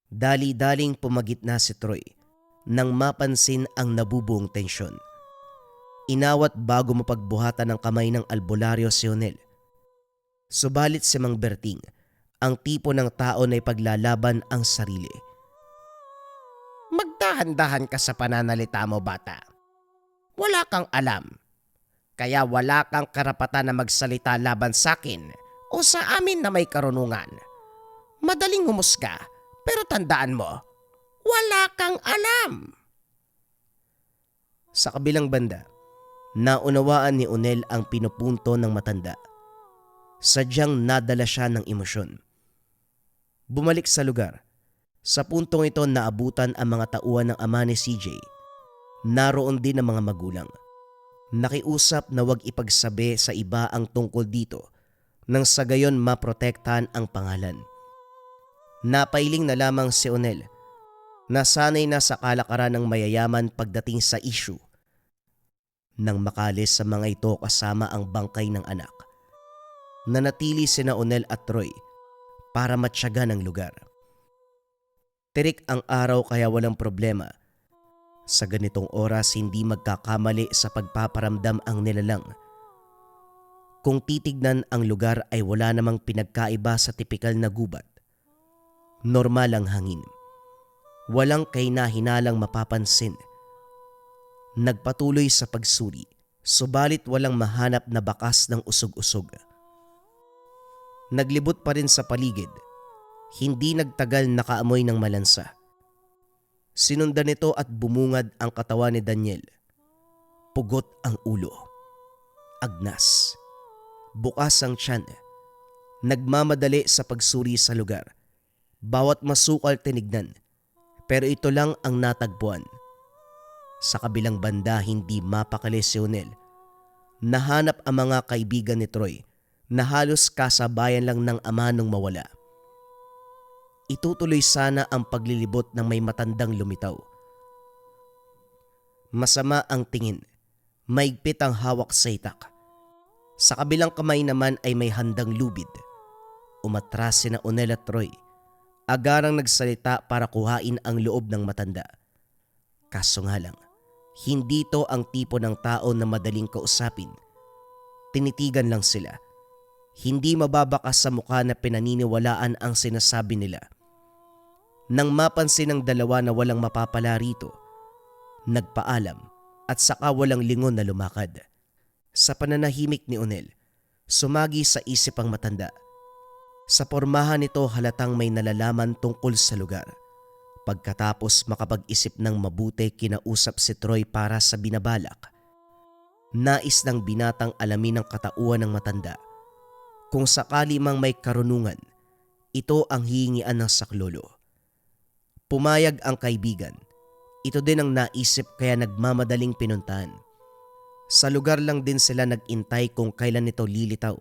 B: Dali-daling pumagitna si Troy nang mapansin ang nabubuong tensyon. Inawat bago mapagbuhatan ng kamay ng albularyo si Onel. Subalit si Mang Berting, ang tipo ng tao na ipaglalaban ang sarili.
C: Magdahan-dahan ka sa pananalita mo, bata. Wala kang alam. Kaya wala kang karapatan na magsalita laban sa akin o sa amin na may karunungan. Madaling humusga, pero tandaan mo, wala kang alam.
B: Sa kabilang banda, naunawaan ni Onel ang pinupunto ng matanda. Sadyang nadala siya ng emosyon. Bumalik sa lugar. Sa puntong ito naabutan ang mga tauhan ng ama ni CJ. Naroon din ang mga magulang. Nakiusap na wag ipagsabi sa iba ang tungkol dito nang sa gayon maprotektahan ang pangalan. Napailing na lamang si Onel na sanay na sa kalakaran ng mayayaman pagdating sa issue. Nang makalis sa mga ito kasama ang bangkay ng anak, nanatili sina Onel at Troy para matyaga ng lugar. Tirik ang araw kaya walang problema. Sa ganitong oras hindi magkakamali sa pagpaparamdam ang nilalang. Kung titignan ang lugar ay wala namang pinagkaiba sa tipikal na gubat. Normal ang hangin. Walang kahinahinalang mapapansin. Nagpatuloy sa pagsuri, subalit walang mahanap na bakas ng usog-usog. Naglibot pa rin sa paligid. Hindi nagtagal nakaamoy ng malansa. Sinundan nito at bumungad ang katawan ni Daniel. Pugot ang ulo. Agnas. Bukas ang tiyan. Nagmamadali sa pagsuri sa lugar. Bawat masukal tinignan. Pero ito lang ang natagpuan. Sa kabilang banda hindi mapakali si Onel. Nahanap ang mga kaibigan ni Troy na halos kasabayan lang ng ama nung mawala. Itutuloy sana ang paglilibot ng may matandang lumitaw. Masama ang tingin. Maigpit ang hawak sa itak. Sa kabilang kamay naman ay may handang lubid. Umatras sina Onel at Troy. Agarang nagsalita para kuhain ang loob ng matanda. Kaso nga lang, hindi to ang tipo ng tao na madaling kausapin. Tinitigan lang sila. Hindi mababakas sa mukha na pinaniniwalaan ang sinasabi nila. Nang mapansin ng dalawa na walang mapapala rito, nagpaalam at saka walang lingon na lumakad. Sa pananahimik ni Onel, sumagi sa isip ang matanda. Sa pormahan nito halatang may nalalaman tungkol sa lugar. Pagkatapos makapag-isip ng mabuti, kinausap si Troy para sa binabalak. Nais ng binatang alamin ang katauhan ng matanda. Kung sakali mang may karunungan, ito ang hihingian ng saklolo. Pumayag ang kaibigan. Ito din ang naisip kaya nagmamadaling pinuntahan. Sa lugar lang din sila nag-intay kung kailan ito lilitaw.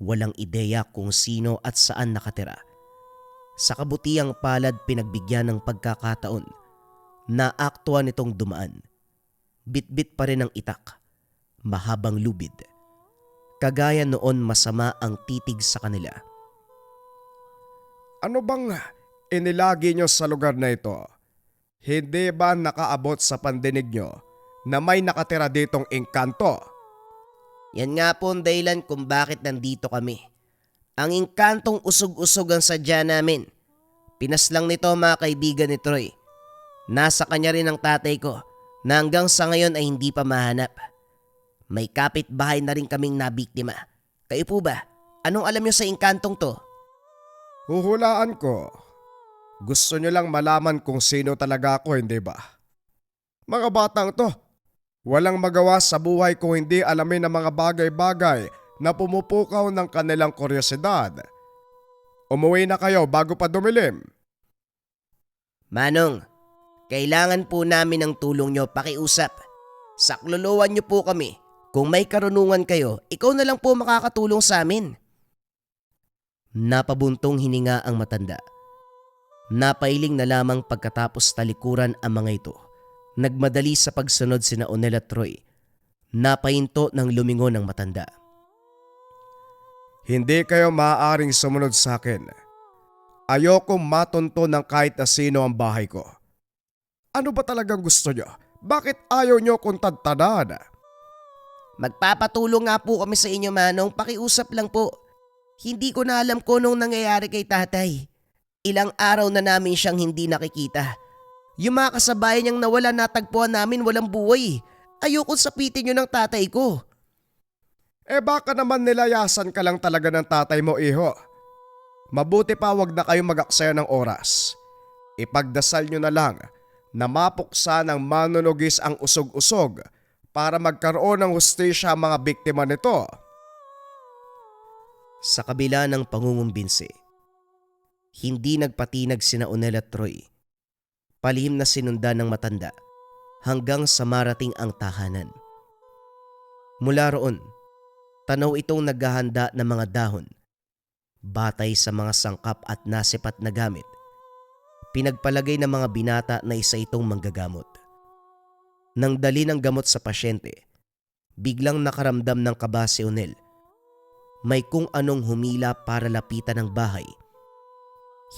B: Walang ideya kung sino at saan nakatira. Sa kabutiang palad pinagbigyan ng pagkakataon na aktuan nitong dumaan. Bitbit pa rin ang itak, mahabang lubid. Kagaya noon masama ang titig sa kanila.
D: Ano bang inilagi nyo sa lugar na ito? Hindi ba nakaabot sa pandinig nyo na may nakatira ditong engkanto?
B: Yan nga po ang dahilan kung bakit nandito kami. Ang engkantong usog-usog ang sadya namin. Pinaslang nito mga kaibigan ni Troy. Nasa kanya rin ang tatay ko na hanggang sa ngayon ay hindi pa mahanap. May kapitbahay na rin kaming nabiktima. Kayo po ba? Anong alam niyo sa engkantong to?
D: Huhulaan ko. Gusto nyo lang malaman kung sino talaga ako, hindi ba? Mga batang to, walang magawa sa buhay kung hindi alamin ang mga bagay-bagay na pumupukaw ng kanilang kuryosidad. Umuwi na kayo bago pa dumilim.
B: Manong, kailangan po namin ng tulong nyo pakiusap. Sakluluan nyo po kami. Kung may karunungan kayo, ikaw na lang po makakatulong sa amin. Napabuntong hininga ang matanda. Napailing na lamang pagkatapos talikuran ang mga ito. Nagmadali sa pagsunod sina Onel at Troy. Napahinto ng lumingon ang matanda.
D: Hindi kayo maaaring sumunod sa akin. Ayokong matunto ng kahit na sino ang bahay ko. Ano ba talagang gusto nyo? Bakit ayaw nyo kung tadtanan?
B: Magpapatulong nga po kami sa inyo, Manong. Pakiusap lang po. Hindi ko na alam kung anong nangyayari kay tatay. Ilang araw na namin siyang hindi nakikita. Yung mga kasabayan niyang nawala natagpuan namin walang buhay. Ayoko sapitin nyo ng tatay ko.
D: Baka naman nilayasan ka lang talaga ng tatay mo, iho. Mabuti pa wag na kayo mag-aksaya ng oras. Ipagdasal nyo na lang na mapuksa ng manunugis ang usog-usog para magkaroon ng hustisya ang mga biktima nito.
B: Sa kabila ng pangungumbinsi, hindi nagpatinag sina Onel at Troy. Palihim na sinundan ng matanda hanggang sa marating ang tahanan. Mula roon, tanaw itong naghahanda ng mga dahon. Batay sa mga sangkap at nasipat na gamit, pinagpalagay ng mga binata na isa itong manggagamot. Nang dali ng gamot sa pasyente, biglang nakaramdam ng kaba si Onel. May kung anong humila para lapitan ng bahay.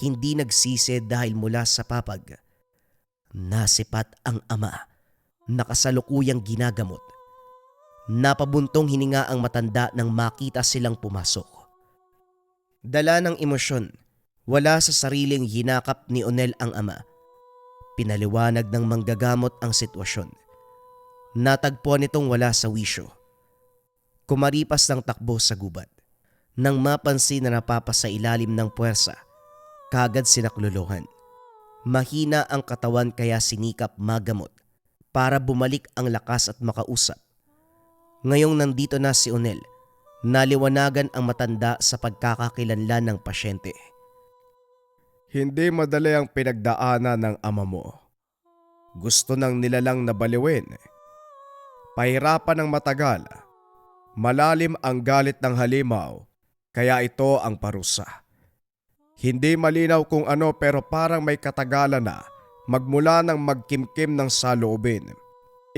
B: Hindi nagsisi dahil mula sa papag. Nasipat ang ama, nakasalukuyang ginagamot. Napabuntong hininga ang matanda nang makita silang pumasok. Dala ng emosyon, wala sa sariling hinakap ni Onel ang ama. Pinaliwanag ng manggagamot ang sitwasyon. Natagpuan itong wala sa wisyo. Kumaripas ng takbo sa gubat. Nang mapansin na napapasa ilalim ng puwersa, kagad sinakluluhan. Mahina ang katawan kaya sinikap magamot para bumalik ang lakas at makausap. Ngayong nandito na si Onel, naliwanagan ang matanda sa pagkakakilanlan ng pasyente.
D: Hindi madali ang pinagdaanan ng ama mo. Gusto nang nilalang na baliwin. Pahirapan ng matagal. Malalim ang galit ng halimaw, kaya ito ang parusa. Hindi malinaw kung ano pero parang may katagalan na magmula ng magkimkim ng saloobin.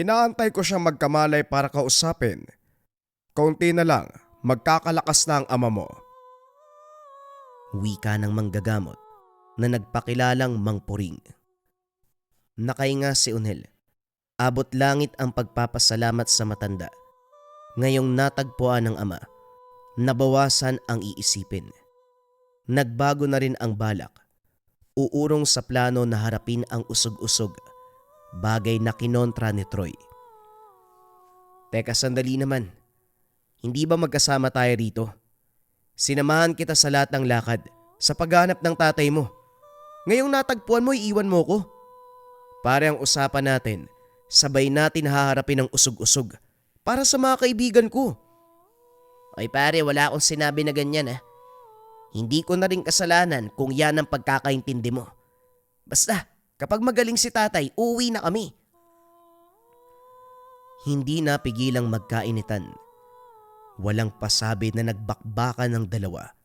D: Inaantay ko siyang magkamalay para kausapin. Kaunti na lang, magkakalakas na ang ama mo.
B: Wika ng manggagamot na nagpakilalang mangpuring. Nakahinga si Onel. Abot langit ang pagpapasalamat sa matanda. Ngayong natagpuan ng ama, nabawasan ang iisipin. Nagbago na rin ang balak. Uurong sa plano na harapin ang usog-usog, bagay na kinontra ni Troy. Teka sandali naman, hindi ba magkasama tayo rito? Sinamahan kita sa lahat ng lakad sa paghanap ng tatay mo. Ngayong natagpuan mo, iiwan mo ko. Pare ang usapan natin, sabay natin haharapin ang usog-usog para sa mga kaibigan ko. Ay pare, wala akong sinabi na ganyan . Hindi ko na rin kasalanan kung yan ang pagkakaintindi mo. Basta, kapag magaling si tatay, uuwi na kami. Hindi napigilang magkainitan. Walang pasabi na nagbakbakan ng dalawa.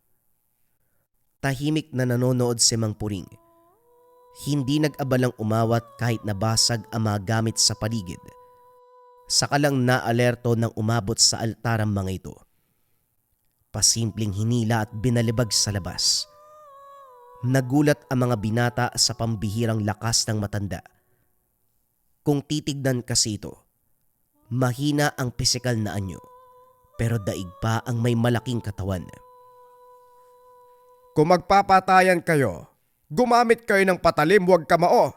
B: Tahimik na nanonood si Mang Puring. Hindi nag-abalang umawat kahit nabasag ang mga gamit sa paligid. Saka lang naalerto nang umabot sa altar ang mga ito. Pasimpleng hinila at binalibag sa labas. Nagulat ang mga binata sa pambihirang lakas ng matanda. Kung titignan kasi ito, mahina ang pisikal na anyo, pero daig pa ang may malaking katawan.
D: Kung magpapatayan kayo, Gumamit kayo ng patalim, huwag kamao.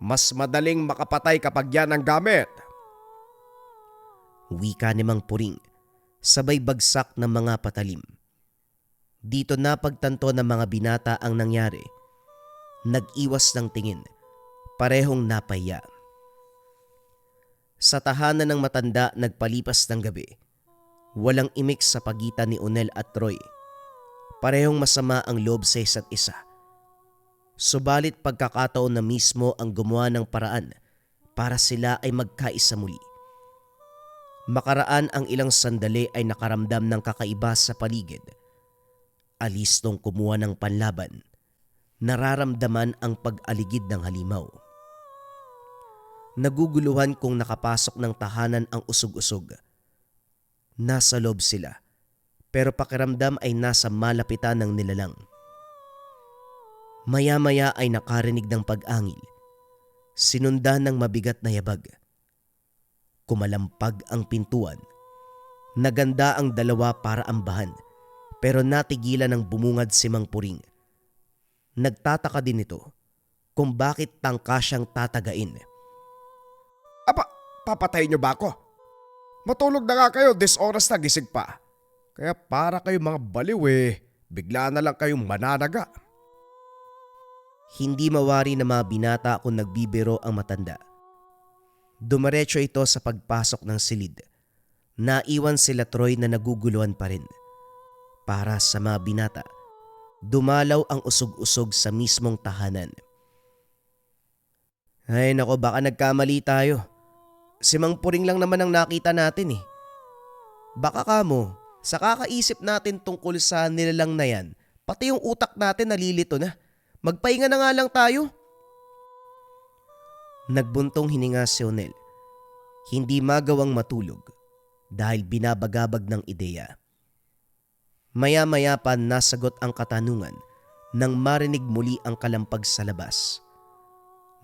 D: Mas madaling makapatay kapag yan ang gamit.
B: Wika ni Mang Puring, sabay bagsak ng mga patalim. Dito napagtanto ng mga binata ang nangyari. Nag-iwas ng tingin, parehong napahiya. Sa tahanan ng matanda nagpalipas ng gabi. Walang imik sa pagitan ni Onel at Troy. Parehong masama ang loob sa isa't isa. Subalit pagkakataon na mismo ang gumawa ng paraan para sila ay magkaisa muli. Makaraan ang ilang sandali ay nakaramdam ng kakaiba sa paligid. Alistong kumuha ng panlaban. Nararamdaman ang pag-aligid ng halimaw. Naguguluhan kung nakapasok ng tahanan ang usog-usog. Nasa loob sila, pero pakiramdam ay nasa malapitan ng nilalang. Maya-maya ay nakarinig ng pag-angil. Sinundan ng mabigat na yabag. Kumalampag ang pintuan. Naganda ang dalawa para ambahan, pero natigilan ng bumungad si Mang Puring. Nagtataka din ito kung bakit tangka siyang tatagain.
D: Aba, papatay niyo ba ako? Matulog na nga kayo, this oras na gising pa. Kaya para kayo mga baliw bigla na lang kayong mananaga.
B: Hindi mawari na mga binata kung nagbibiro ang matanda. Dumiretso ito sa pagpasok ng silid. Naiwan sila Troy na naguguluhan pa rin. Para sa mga binata, dumalaw ang usog-usog sa mismong tahanan. Ay nako, baka nagkamali tayo. Si Mang Puring lang naman ang nakita natin eh. Baka kamo, sa kakaisip natin tungkol sa nilalang na yan, pati yung utak natin nalilito na. Magpahinga na nga lang tayo. Nagbuntong hininga si Onel. Hindi magawang matulog dahil binabagabag ng ideya. Maya-maya pa nasagot ang katanungan nang marinig muli ang kalampag sa labas.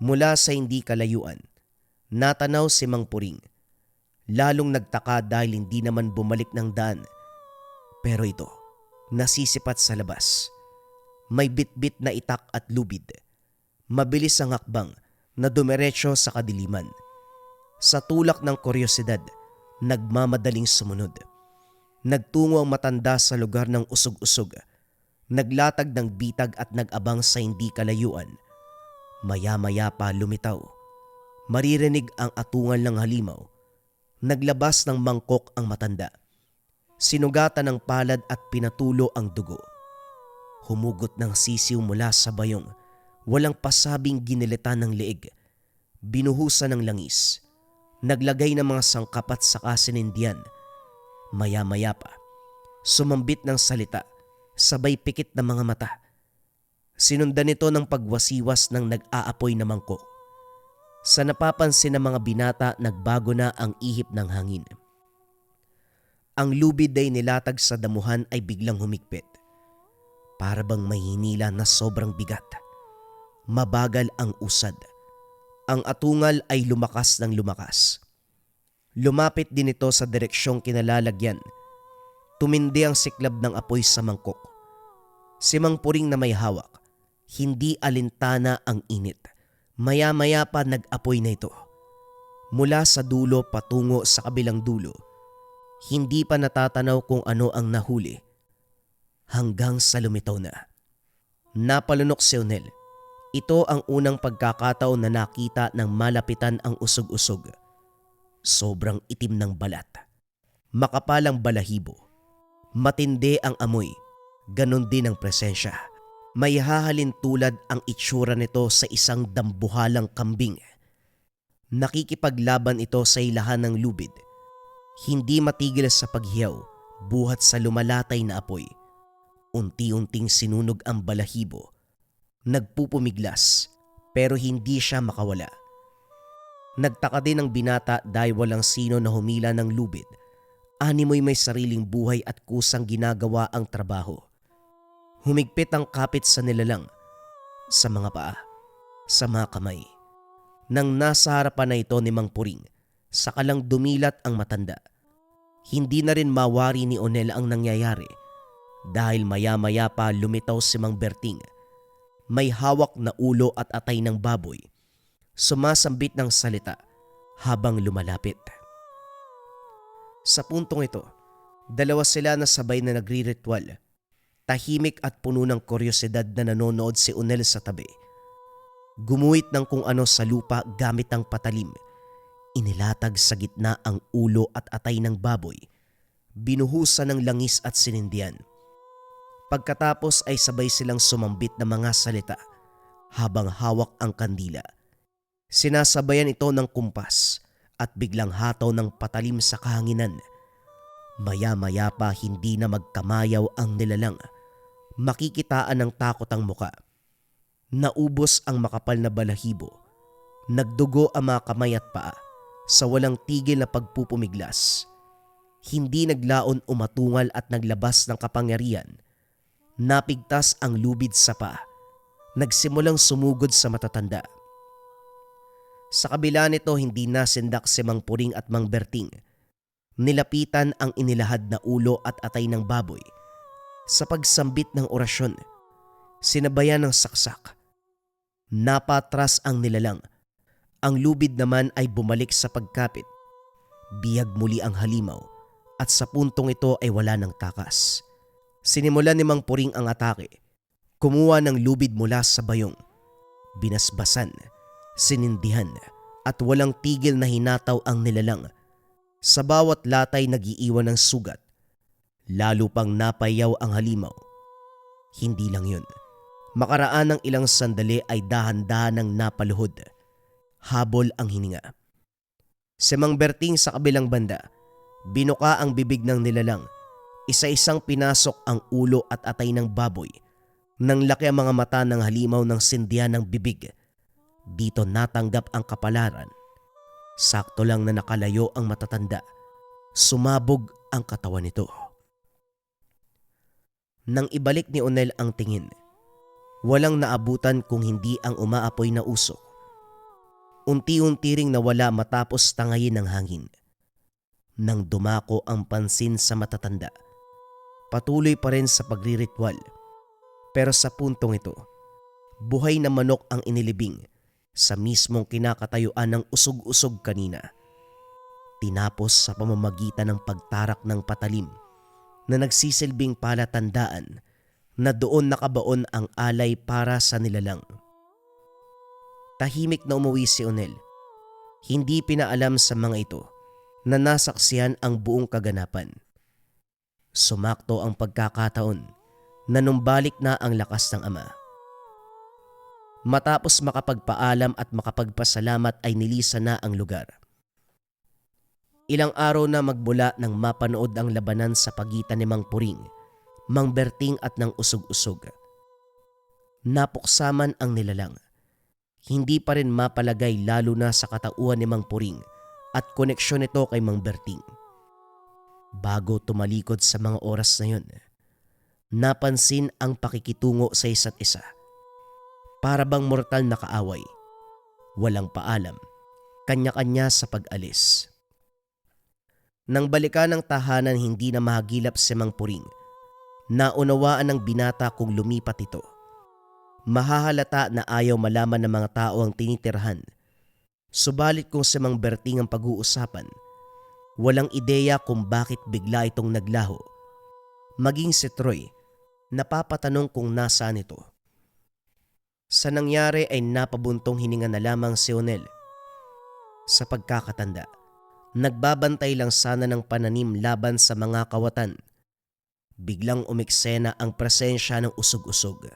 B: Mula sa hindi kalayuan, natanaw si Mang Puring. Lalong nagtaka dahil hindi naman bumalik ng daan. Pero ito, nasisipat sa labas. May bitbit na itak at lubid. Mabilis ang hakbang na dumiretso sa kadiliman. Sa tulak ng kuryosidad, nagmamadaling sumunod. Nagtungo ang matanda sa lugar ng usog-usog. Naglatag ng bitag at nag-abang sa hindi kalayuan. Maya-maya pa lumitaw. Maririnig ang atungan ng halimaw. Naglabas ng mangkok ang matanda. Sinugatan ng palad at pinatulo ang dugo. Humugot ng sisiw mula sa bayong. Walang pasabing ginilitan ng leeg. Binuhusan ng langis. Naglagay ng mga sangkapat sa kasinindihan. Maya-maya pa, sumambit ng salita, sabay pikit ng mga mata. Sinundan nito ng pagwasiwas ng nag-aapoy na mangkok. Sa napapansin ng mga binata, nagbago na ang ihip ng hangin. Ang lubid ay nilatag sa damuhan ay biglang humigpit. Para bang may hinila na sobrang bigat. Mabagal ang usad. Ang atungal ay lumakas ng lumakas. Lumapit din ito sa direksyong kinalalagyan. Tumindi ang siklab ng apoy sa mangkok. Si Mang Puring na may hawak, hindi alintana ang init. Maya-maya pa nag-apoy na ito. Mula sa dulo patungo sa kabilang dulo. Hindi pa natatanaw kung ano ang nahuli. Hanggang sa lumitaw na. Napalunok si Onel. Ito ang unang pagkakataon na nakita ng malapitan ang usog-usog. Sobrang itim ng balat. Makapalang balahibo. Matindi ang amoy. Ganon din ang presensya. May hahalin tulad ang itsura nito sa isang dambuhalang kambing. Nakikipaglaban ito sa ilahan ng lubid. Hindi matigil sa paghiyaw, buhat sa lumalatay na apoy. Unti-unting sinunog ang balahibo. Nagpupumiglas, pero hindi siya makawala. Nagtaka din ang binata dahil walang sino na humila ng lubid. Animoy may sariling buhay at kusang ginagawa ang trabaho. Humigpit ang kapit sa nilalang, sa mga paa, sa mga kamay. Nang nasa harapan na ito ni Mang Puring, sakalang dumilat ang matanda. Hindi na rin mawari ni Onel ang nangyayari dahil maya-maya pa lumitaw si Mang Berting. may hawak na ulo at atay ng baboy, sumasambit ng salita habang lumalapit. Sa puntong ito, dalawa sila na sabay na nagriritual. Tahimik at puno ng kuryosidad na nanonood si Unel sa tabi. Gumuhit ng kung ano sa lupa gamit ang patalim. Inilatag sa gitna ang ulo at atay ng baboy. Binuhusan ng langis at sinindihan. Pagkatapos ay sabay silang sumambit ng mga salita habang hawak ang kandila. Sinasabayan ito ng kumpas at biglang hataw ng patalim sa kahanginan. Maya-maya pa hindi na magkamayaw ang nilalang. Makikitaan ng takot ang muka. Naubos ang makapal na balahibo. Nagdugo ang mga kamay at paa sa walang tigil na pagpupumiglas. Hindi naglaon umatungal at naglabas ng kapangyarihan. Napigtas ang lubid sa paa. Nagsimulang sumugod sa matatanda. Sa kabila nito hindi nasindak si Mang Puring at Mang Berting. Nilapitan ang inilahad na ulo at atay ng baboy. Sa pagsambit ng orasyon, sinabayan ng saksak. Napatras ang nilalang. Ang lubid naman ay bumalik sa pagkapit. Biyag muli ang halimaw at sa puntong ito ay wala ng takas. Sinimulan ni Mang Puring ang atake. Kumuha ng lubid mula sa bayong. Binasbasan, sinindihan at walang tigil na hinataw ang nilalang. Sa bawat latay nagiiwan ng sugat. Lalo pang napayaw ang halimaw. Hindi lang yun. Makaraan ng ilang sandali ay dahan-dahan ng napaluhod. Habol ang hininga. Si Mang Berting sa kabilang banda, binuka ang bibig ng nilalang. Isa-isang pinasok ang ulo at atay ng baboy. Nang laki ang mga mata ng halimaw ng sindihan ng bibig. Dito natanggap ang kapalaran. Sakto lang na nakalayo ang matatanda. Sumabog ang katawan nito. Nang ibalik ni Unel ang tingin, walang naabutan kung hindi ang umaapoy na usok. Unti-unti ring nawala matapos tangayin ng hangin. Nang dumako ang pansin sa matatanda, patuloy pa rin sa pagriritual. Pero sa puntong ito, buhay na manok ang inilibing sa mismong kinakatayuan ng usog-usog kanina. Tinapos sa pamamagitan ng pagtarak ng patalim na nagsisilbing palatandaan na doon nakabaon ang alay para sa nilalang. Tahimik na umuwi si Unel. Hindi pinaalam sa mga ito na nasaksihan ang buong kaganapan. Sumakto ang pagkakataon na numbalik na ang lakas ng ama. Matapos makapagpaalam at makapagpasalamat ay nilisan na ang lugar. Ilang araw na magmula nang mapanood ang labanan sa pagitan ni Mang Puring, Mang Berting at ng usog-usog. Napuksaman ang nilalang. Hindi pa rin mapalagay lalo na sa katauhan ni Mang Puring at koneksyon nito kay Mang Berting. Bago tumalikod sa mga oras na yun, napansin ang pakikitungo sa isa't isa. Para bang mortal na kaaway. Walang paalam, kanya-kanya sa pag-alis. Nang balikan ng tahanan hindi na mahagilap si Mang Puring, naunawaan ng binata kung lumipat ito. Mahahalata na ayaw malaman ng mga tao ang tinitirhan. Subalit kung si Mang Berting ang pag-uusapan, walang ideya kung bakit bigla itong naglaho. Maging si Troy, napapatanong kung nasaan ito. Sa nangyari ay napabuntong hininga na lamang si Unel. Sa pagkakatanda, nagbabantay lang sana ng pananim laban sa mga kawatan. Biglang umiksena ang presensya ng usog-usog.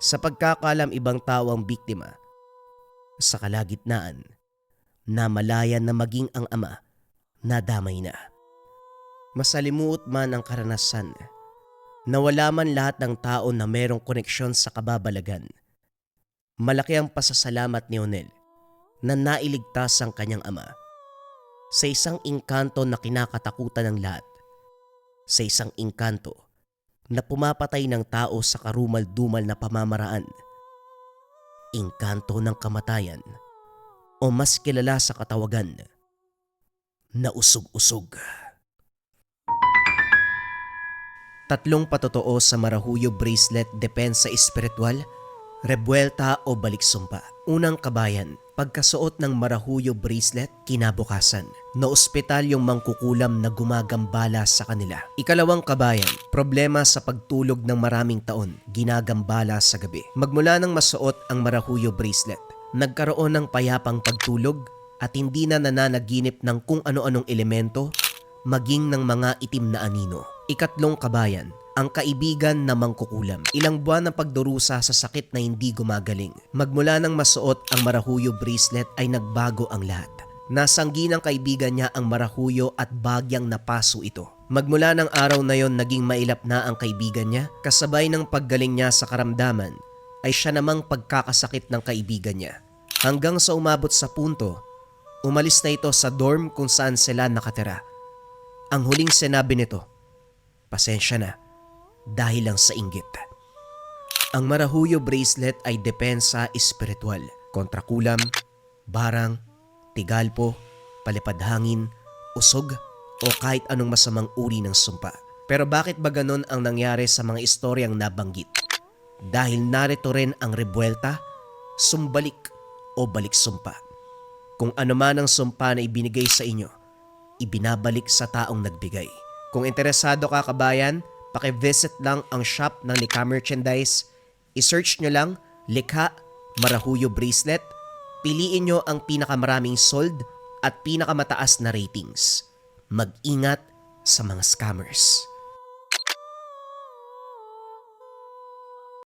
B: Sa pagkakalam ibang tao ang biktima. Sa kalagitnaan, namalayan na maging ang ama, nadamay na. Masalimuot man ang karanasan, nawala man lahat ng tao na merong koneksyon sa kababalagan. Malaki ang pasasalamat ni Unel na nailigtas ang kanyang ama. Sa isang engkanto na kinakatakutan ng lahat. Sa isang engkanto na pumapatay ng tao sa karumal-dumal na pamamaraan. Engkanto ng kamatayan o mas kilala sa katawagan na usog-usog. 3 patotoo sa Marahuyo Bracelet Depensa Espiritual Rebuelta o baliksumpa. Unang kabayan, pagkasuot ng marahuyo bracelet, kinabukasan. Naospital yung mangkukulam na gumagambala sa kanila. Ikalawang kabayan, problema sa pagtulog ng maraming taon, ginagambala sa gabi. Magmula nang masuot ang marahuyo bracelet, nagkaroon ng payapang pagtulog at hindi na nananaginip ng kung ano-anong elemento, maging ng mga itim na anino. Ikatlong kabayan, ang kaibigan na mangkukulam. Ilang buwan ng pagdurusa sa sakit na hindi gumagaling. Magmula nang masuot ang marahuyo bracelet ay nagbago ang lahat. Nasanggi ng kaibigan niya ang marahuyo at bagyang napaso ito. Magmula ng araw na yon naging mailap na ang kaibigan niya, kasabay ng paggaling niya sa karamdaman ay siya namang pagkakasakit ng kaibigan niya. Hanggang sa umabot sa punto, umalis na ito sa dorm kung saan sila nakatira. Ang huling sinabi nito, "Pasensya na, dahil lang sa inggit." Ang marahuyo bracelet ay depensa espiritual kontra kulam, barang, tigalpo, palipad hangin, usog o kahit anong masamang uri ng sumpa. Pero bakit ba ganon ang nangyari sa mga istoryang nabanggit? Dahil narito rin ang rebuelta, sumbalik o baliksumpa. Kung ano man ang sumpa na ibinigay sa inyo, ibinabalik sa taong nagbigay. Kung interesado ka kabayan, paki-visit lang ang shop ng Likha Merchandise. I-search nyo lang, Likha Marahuyo Bracelet. Piliin nyo ang pinakamaraming sold at pinakamataas na ratings. Mag-ingat sa mga scammers.